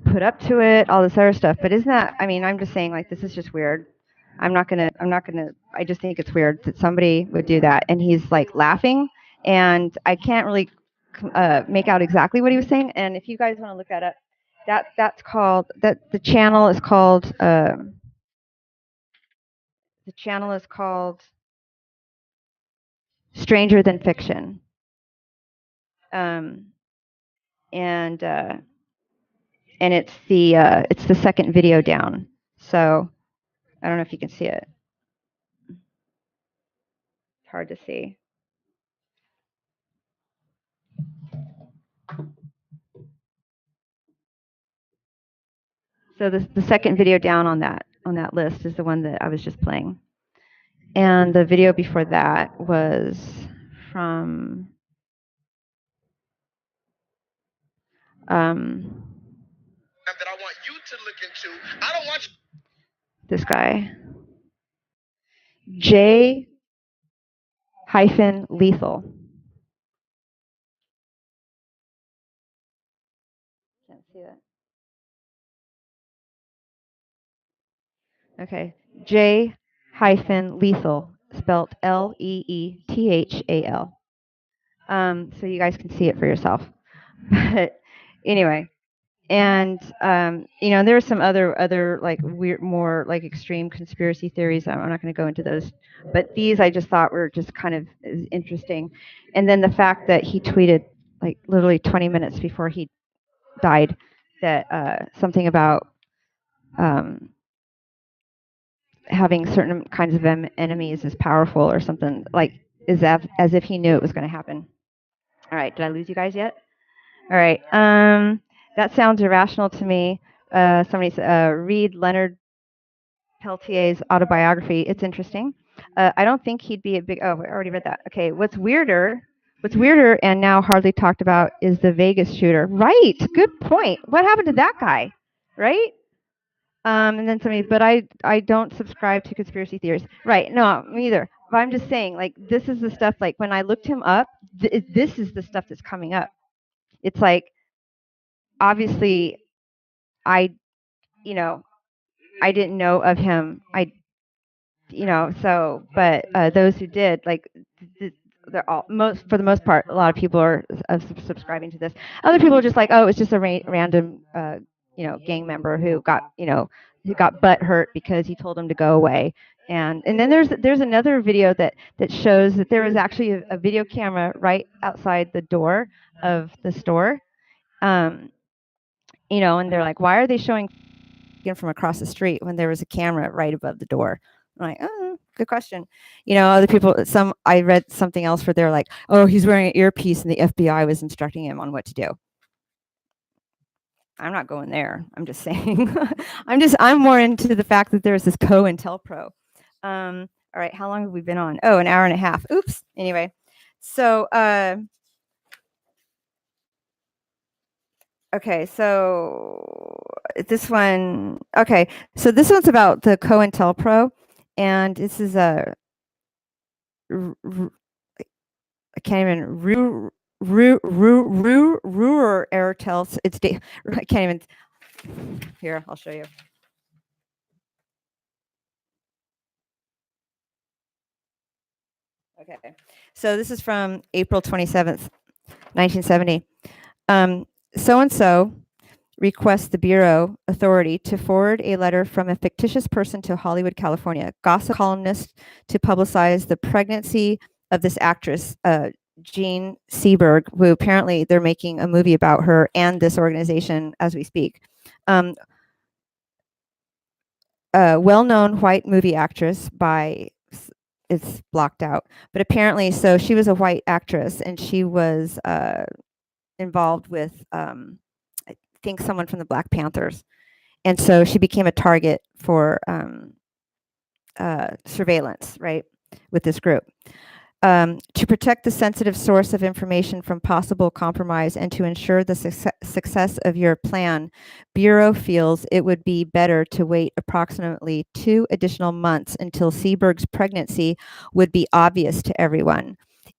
put up to it, all this other stuff. But isn't that? I mean, I'm just saying, like, this is just weird. I'm not gonna. I just think it's weird that somebody would do that, and he's like laughing, and I can't really make out exactly what he was saying. And if you guys want to look that up, that's called the channel is called Stranger Than Fiction. And it's the second video down. So I don't know if you can see it. It's hard to see. So the second video down on that list is the one that I was just playing. And the video before that was from that I want you to look into. I don't want this guy, J-LEETHAL. Can't see that. Okay, J-LEETHAL, spelled Leethal. So you guys can see it for yourself. But anyway, and there are some other like weird, more like extreme conspiracy theories. I'm not going to go into those, but these I just thought were just kind of interesting. And then the fact that he tweeted like literally 20 minutes before he died that something about having certain kinds of enemies is powerful or something, like as if he knew it was going to happen. All right, did I lose you guys yet? All right, that sounds irrational to me. Somebody said, read Leonard Peltier's autobiography. It's interesting. I don't think he'd be a big. Oh, I already read that. Okay, what's weirder and now hardly talked about is the Vegas shooter. Right, good point. What happened to that guy? Right. And then somebody, but I don't subscribe to conspiracy theories. Right, no, me either. But I'm just saying, like, this is the stuff, like, when I looked him up, this is the stuff that's coming up. It's like, obviously, I didn't know of him. But those who did, like, they're all, for the most part, a lot of people are subscribing to this. Other people are just like, oh, it's just a random, gang member who got butt hurt because he told him to go away. And then there's another video that shows that there was actually a video camera right outside the door of the store. And they're like, why are they showing from across the street when there was a camera right above the door? I'm like, oh, good question. Other people, I read something else where they're like, oh, he's wearing an earpiece and the FBI was instructing him on what to do. I'm not going there. I'm just saying. I'm more into the fact that there's this COINTELPRO. All right, how long have we been on? Oh, an hour and a half. Oops. Anyway, so okay, so this one. Okay, so this one's about the COINTELPRO, and this is a. I can't even. Ruhr Airtel. It's I can't even. Here, I'll show you. Okay, so this is from April 27th, 1970. So-and-so requests the Bureau authority to forward a letter from a fictitious person to Hollywood, California, gossip columnist, to publicize the pregnancy of this actress, Jean Seberg, who apparently they're making a movie about her and this organization as we speak. A well-known white movie actress by, it's blocked out, but apparently, so she was a white actress and she was involved with, I think someone from the Black Panthers. And so she became a target for surveillance, right, with this group. To protect the sensitive source of information from possible compromise and to ensure the success of your plan, Bureau feels it would be better to wait approximately 2 additional months until Seberg's pregnancy would be obvious to everyone.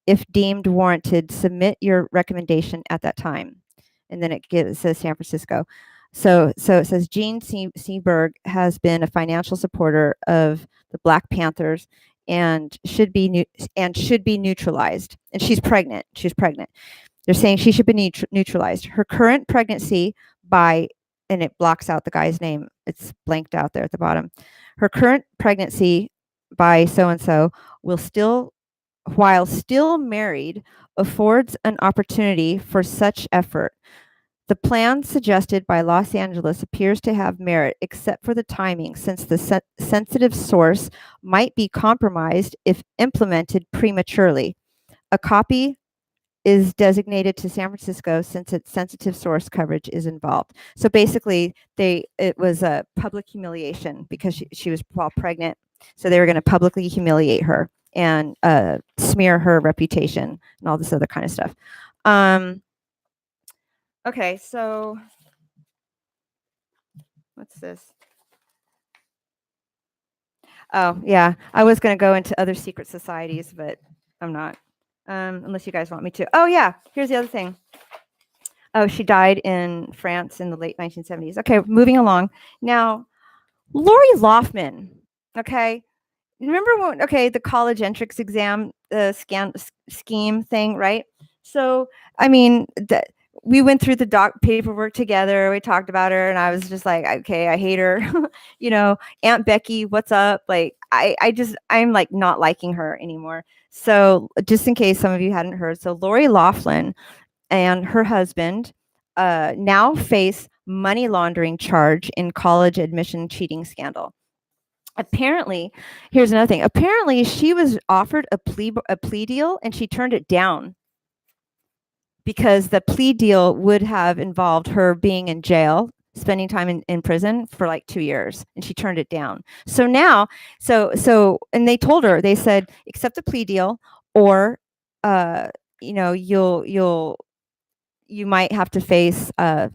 If deemed warranted, submit your recommendation at that time. And then it says San Francisco. So it says Jean Seberg has been a financial supporter of the Black Panthers and should be neutralized. And she's pregnant. They're saying she should be neutralized. Her current pregnancy by, and it blocks out the guy's name. It's blanked out there at the bottom. Her current pregnancy by so-and-so while still married, affords an opportunity for such effort. The plan suggested by Los Angeles appears to have merit, except for the timing, since the sensitive source might be compromised if implemented prematurely. A copy is designated to San Francisco since its sensitive source coverage is involved. So basically, it was a public humiliation because she was while pregnant. So they were going to publicly humiliate her and smear her reputation and all this other kind of stuff. Okay, so what's this? Oh, yeah. I was going to go into other secret societies, but I'm not. Unless you guys want me to. Oh, yeah. Here's the other thing. Oh, she died in France in the late 1970s. Okay, moving along. Now, Lori Laughlin. Okay. Remember when, the college entrance exam scheme thing, right? So, I mean, we went through the paperwork together. We talked about her, and I was just like, okay, I hate her. Aunt Becky, what's up? Like, I'm like not liking her anymore. So, just in case some of you hadn't heard, so Lori Laughlin and her husband now face money laundering charge in college admission cheating scandal. Apparently, here's another thing. Apparently, she was offered a plea deal, and she turned it down because the plea deal would have involved her being in jail, spending time in prison for like 2 years, and she turned it down. So now, and they told her, they said, accept the plea deal, or you might have to face a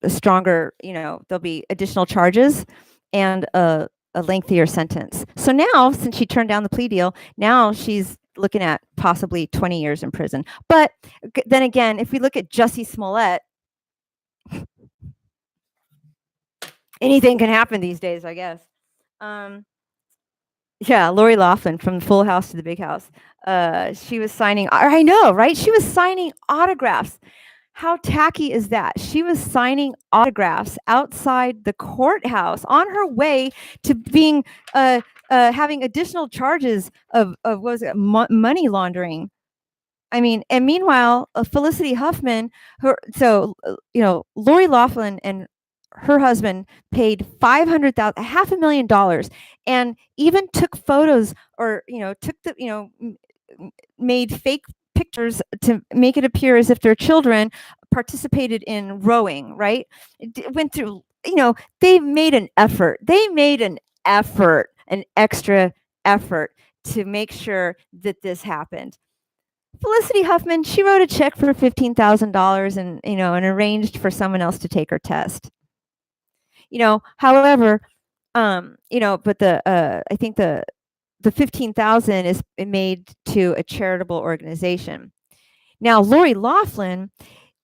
stronger, there'll be additional charges and a lengthier sentence. So now, since she turned down the plea deal, now she's looking at possibly 20 years in prison. But then again, if we look at Jussie Smollett, anything can happen these days, I guess. Yeah, Lori Laughlin from Full House to the Big House. She was signing, I know, right? She was signing autographs. How tacky is that? She was signing autographs outside the courthouse on her way to being having additional charges of what was it, money laundering. I mean, and meanwhile, Felicity Huffman, Lori Laughlin and her husband paid $500,000 and even took photos, or made fake pictures to make it appear as if their children participated in rowing, right? It went through, they made an effort. An extra effort to make sure that this happened. Felicity Huffman, she wrote a check for $15,000 and arranged for someone else to take her test. However, but I think the 15,000 is made to a charitable organization. Now, Lori Laughlin,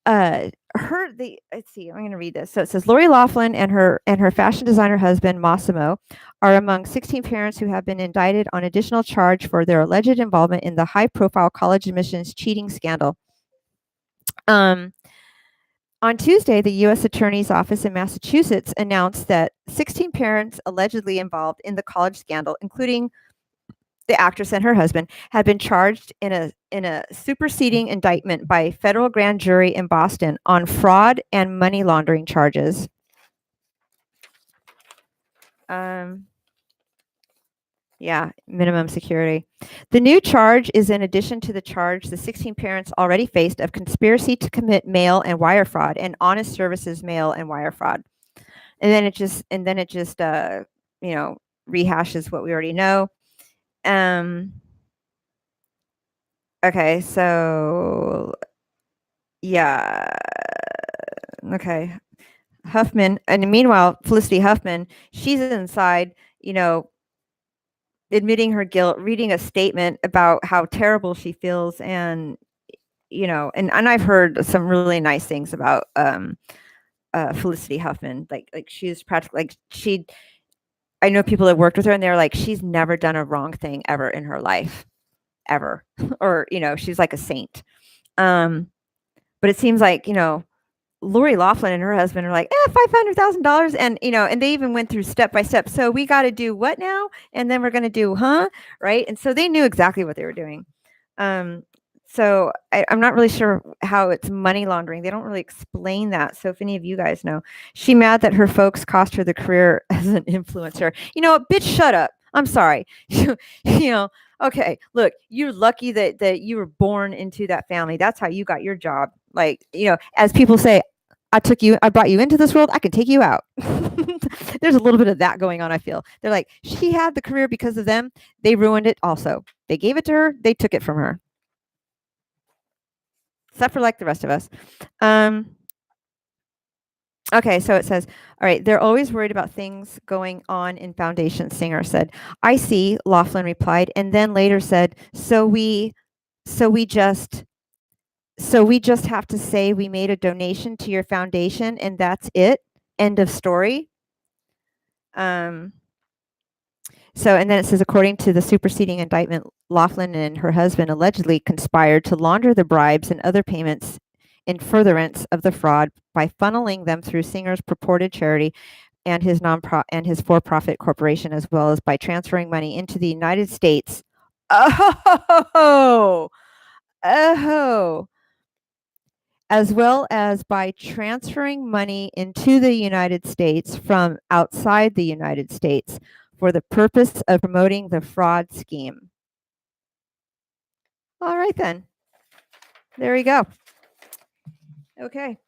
let's see, I'm going to read this. So it says Lori Laughlin and her fashion designer husband Massimo are among 16 parents who have been indicted on additional charge for their alleged involvement in the high-profile college admissions cheating scandal. On Tuesday, the U.S. Attorney's Office in Massachusetts announced that 16 parents allegedly involved in the college scandal, including the actress and her husband, had been charged in a superseding indictment by a federal grand jury in Boston on fraud and money laundering charges. Yeah, minimum security. The new charge is in addition to the charge the 16 parents already faced of conspiracy to commit mail and wire fraud and honest services mail and wire fraud. And then it just rehashes what we already know. Okay, so yeah. Okay. Huffman, and meanwhile, Felicity Huffman, she's inside, admitting her guilt, reading a statement about how terrible she feels, and and I've heard some really nice things about Felicity Huffman. Like she's practically I know people that worked with her, and they're like, she's never done a wrong thing ever in her life, ever, or she's like a saint. But it seems like Lori Laughlin and her husband are like, $500,000. And, and they even went through step by step. So we got to do what now? And then we're going to do, right? And so they knew exactly what they were doing. So I'm not really sure how it's money laundering. They don't really explain that. So if any of you guys know, she mad that her folks cost her the career as an influencer. Bitch, shut up. I'm sorry. Okay, look, you're lucky that you were born into that family. That's how you got your job. Like, as people say, I brought you into this world, I can take you out. There's a little bit of that going on, I feel. They're like, she had the career because of them. They ruined it also. They gave it to her. They took it from her. Except for like the rest of us. Okay, so it says, all right, they're always worried about things going on in Foundation, Singer said. I see, Laughlin replied, and then later said, so we just have to say we made a donation to your foundation and that's it. End of story. So, and then it says, according to the superseding indictment, Laughlin and her husband allegedly conspired to launder the bribes and other payments in furtherance of the fraud by funneling them through Singer's purported charity and his for-profit corporation, as well as by transferring money into the United States. As well as by transferring money into the United States from outside the United States for the purpose of promoting the fraud scheme. All right, then. There we go. Okay.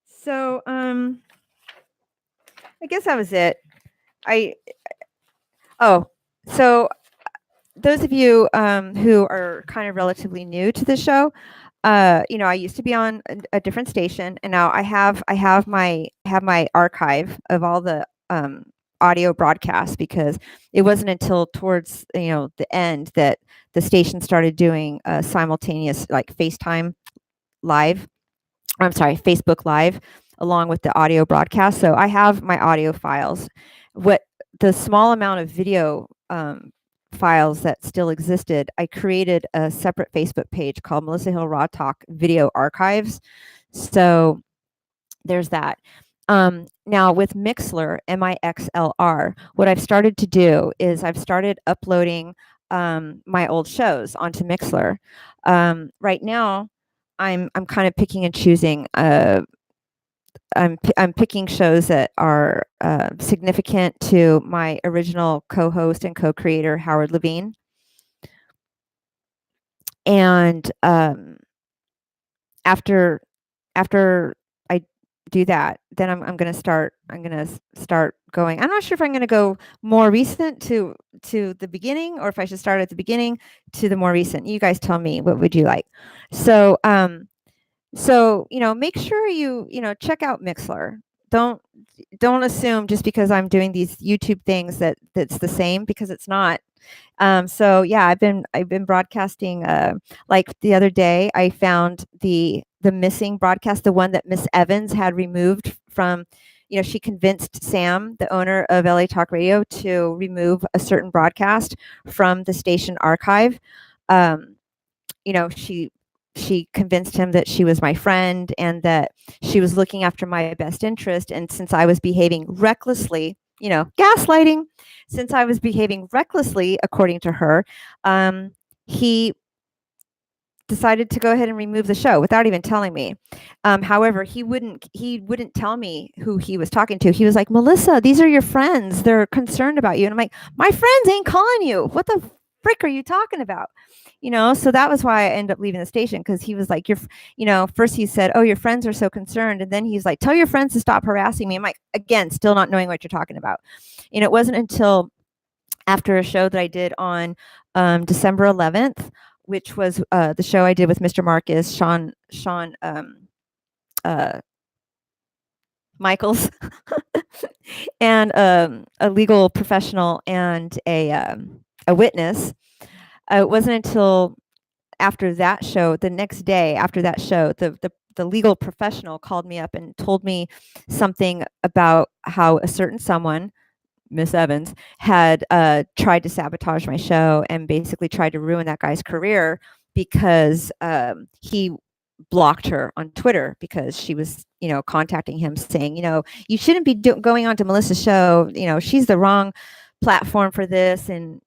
So, I guess that was it. So those of you who are kind of relatively new to the show, I used to be on a different station, and now I have my archive of all the audio broadcasts, because it wasn't until towards the end that the station started doing simultaneous, like Facebook Live along with the audio broadcast. So I have my audio files. What the small amount of video files that still existed, I created a separate Facebook page called Melissa Hill Raw Talk Video Archives. So there's that. Now with Mixlr, MIXLR, what I've started to do is I've started uploading my old shows onto Mixlr. Right now, I'm kind of picking and choosing. I'm picking shows that are significant to my original co-host and co-creator, Howard Levine. And after I do that, then I'm going to start going. I'm not sure if I'm going to go more recent to the beginning, or if I should start at the beginning to the more recent. You guys tell me, what would you like? So make sure you check out Mixlr. Don't assume just because I'm doing these YouTube things that's the same, because it's not. So yeah, I've been broadcasting. Like the other day, I found the the missing broadcast, the one that Miss Evans had removed from, she convinced Sam, the owner of LA Talk Radio, to remove a certain broadcast from the station archive. She convinced him that she was my friend and that she was looking after my best interest. And since I was behaving recklessly, gaslighting, since I was behaving recklessly, according to her, he decided to go ahead and remove the show without even telling me. However, he wouldn't tell me who he was talking to. He was like, Melissa, these are your friends. They're concerned about you. And I'm like, my friends ain't calling you. What the frick are you talking about? So that was why I ended up leaving the station, because he was like, first he said, oh, your friends are so concerned. And then he's like, tell your friends to stop harassing me. I'm like, again, still not knowing what you're talking about. And it wasn't until after a show that I did on December 11th, which was the show I did with Mr. Marcus, Sean Michaels, and a legal professional and a witness. It wasn't until after that show, the next day after that show, the legal professional called me up and told me something about how a certain someone, Miss Evans, had tried to sabotage my show and basically tried to ruin that guy's career because he blocked her on Twitter because she was, contacting him saying, you shouldn't be going on to Melissa's show. She's the wrong platform for this, and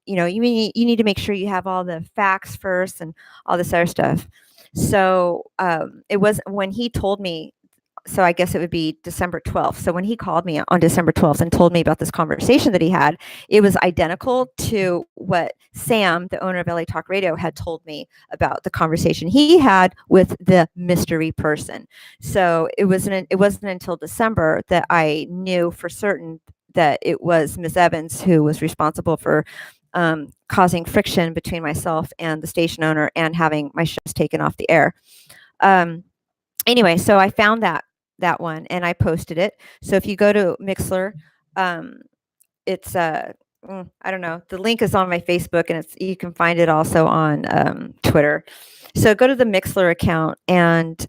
you need to make sure you have all the facts first and all this other stuff. So it was when he told me. So I guess it would be December 12th. So when he called me on December 12th and told me about this conversation that he had, it was identical to what Sam, the owner of LA Talk Radio, had told me about the conversation he had with the mystery person. So it wasn't until December that I knew for certain that it was Miss Evans who was responsible for causing friction between myself and the station owner and having my shows taken off the air. Anyway, so I found that one and I posted it. So if you go to Mixler, it's I don't know, the link is on my Facebook, and you can find it also on Twitter. So go to the Mixler account and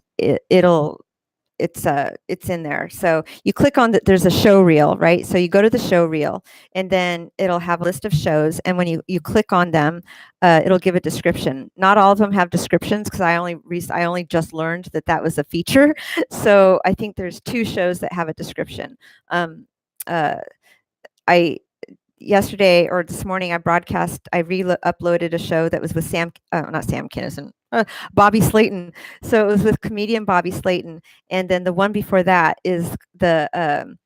it's in there. So you click on there's a show reel, right? So you go to the show reel and then it'll have a list of shows. And when you click on them, it'll give a description. Not all of them have descriptions because I only just learned that was a feature. So I think there's 2 shows that have a description. Yesterday or this morning, I uploaded a show that was with not Sam Kinison, Bobby Slayton. So it was with comedian Bobby Slayton. And then the one before that is the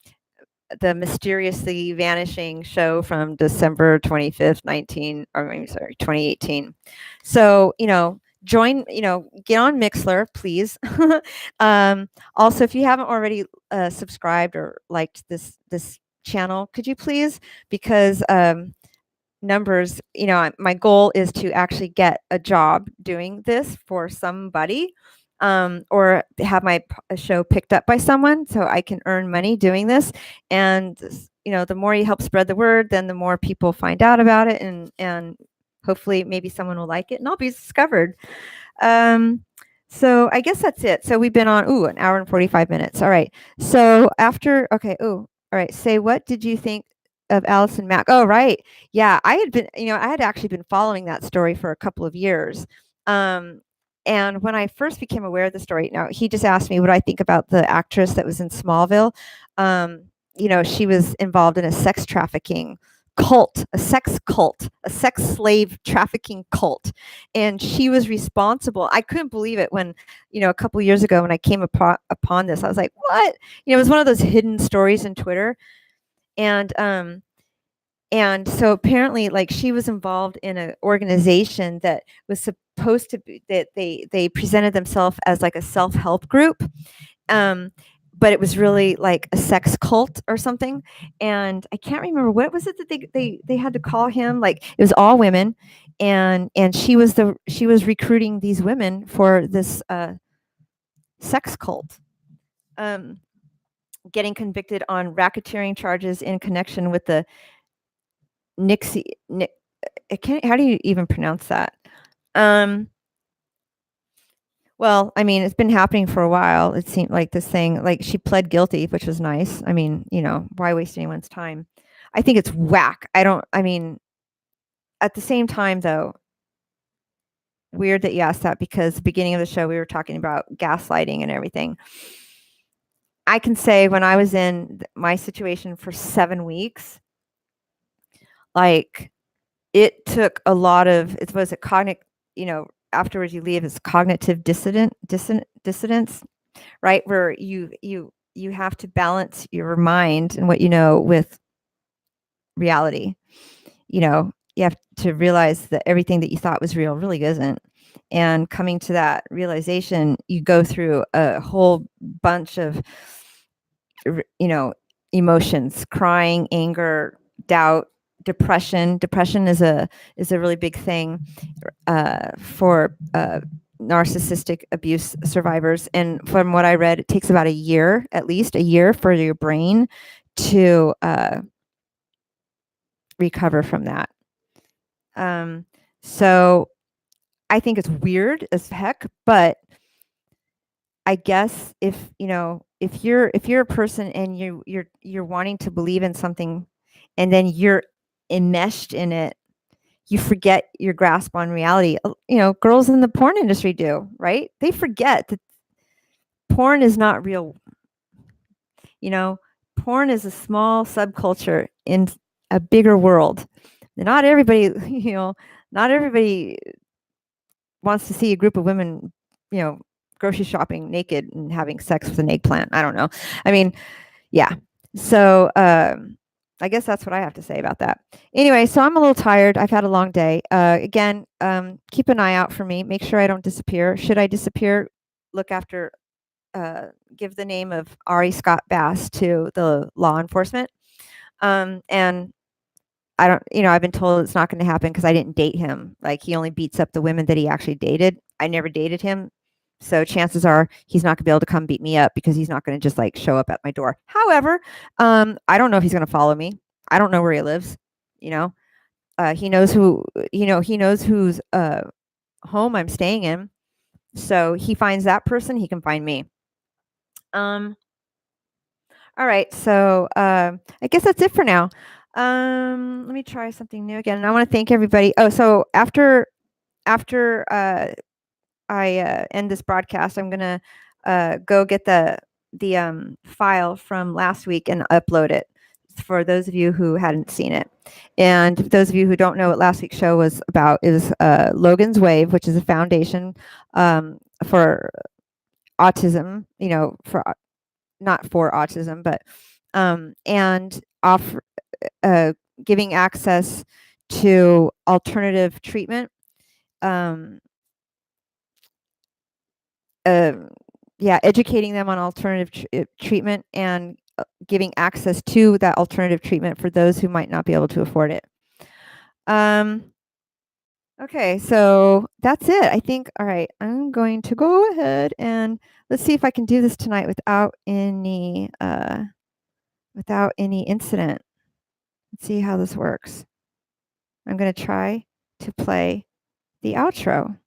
mysteriously vanishing show from December 25th, 2018. So, join, get on Mixler, please. Also, if you haven't already subscribed or liked this channel, could you please? Because numbers, my goal is to actually get a job doing this for somebody, or have my show picked up by someone so I can earn money doing this. And the more you help spread the word, then the more people find out about it, and hopefully maybe someone will like it and I'll be discovered. So I guess that's it. So we've been on an hour and 45 minutes. All right. So all right. Say, what did you think of Allison Mack? Oh, right. Yeah, I had actually been following that story for a couple of years. And when I first became aware of the story, he just asked me what I think about the actress that was in Smallville. She was involved in a sex trafficking cult, a sex slave trafficking cult. And she was responsible. I couldn't believe it when, a couple of years ago when I came upon this, I was like, what? It was one of those hidden stories in Twitter. And so apparently, like, she was involved in an organization that was supposed to be, that they presented themselves as like a self-help group. But it was really like a sex cult or something. And I can't remember what was it that they had to call him. Like, it was all women, and she was recruiting these women for this sex cult. Getting convicted on racketeering charges in connection with the how do you even pronounce that? Well, I mean, it's been happening for a while. It seemed like this thing, like she pled guilty, which was nice. I mean, why waste anyone's time? I think it's whack. I mean, at the same time, though, weird that you asked that because the beginning of the show, we were talking about gaslighting and everything. I can say when I was in my situation for 7 weeks, like it took a lot of, it was a cognitive, afterwards you leave, it's cognitive dissonance, right? Where you have to balance your mind and what you know with reality. You have to realize that everything that you thought was real really isn't. And coming to that realization, you go through a whole bunch of emotions: crying, anger, doubt, depression. Depression is a really big thing for narcissistic abuse survivors. And from what I read, it takes about at least a year for your brain to recover from that. So I think it's weird as heck, but I guess if you're a person and you're wanting to believe in something, and then you're enmeshed in it, you forget your grasp on reality. Girls in the porn industry do, right? They forget that porn is not real. Porn is a small subculture in a bigger world. Not everybody, not everybody wants to see a group of women, grocery shopping naked and having sex with an eggplant. I don't know. I mean, yeah. So I guess that's what I have to say about that. Anyway, so I'm a little tired. I've had a long day. Again, keep an eye out for me. Make sure I don't disappear. Should I disappear, look after, give the name of Ari Scott Bass to the law enforcement. And I don't, I've been told it's not going to happen because I didn't date him. Like, he only beats up the women that he actually dated. I never dated him. So chances are he's not going to be able to come beat me up because he's not going to just like show up at my door. However, I don't know if he's going to follow me. I don't know where he lives. He knows he knows whose home I'm staying in. So he finds that person, he can find me. All right. So I guess that's it for now. Let me try something new again. And I want to thank everybody. Oh, so after I end this broadcast, I'm gonna go get the file from last week and upload it for those of you who hadn't seen it. And those of you who don't know what last week's show was about, is Logan's Wave, which is a foundation for autism. For not for autism, but and offer giving access to alternative treatment. Educating them on alternative treatment, and giving access to that alternative treatment for those who might not be able to afford it. Okay, so that's it, I think. All right, I'm going to go ahead and let's see if I can do this tonight without any incident. Let's see how this works. I'm going to try to play the outro.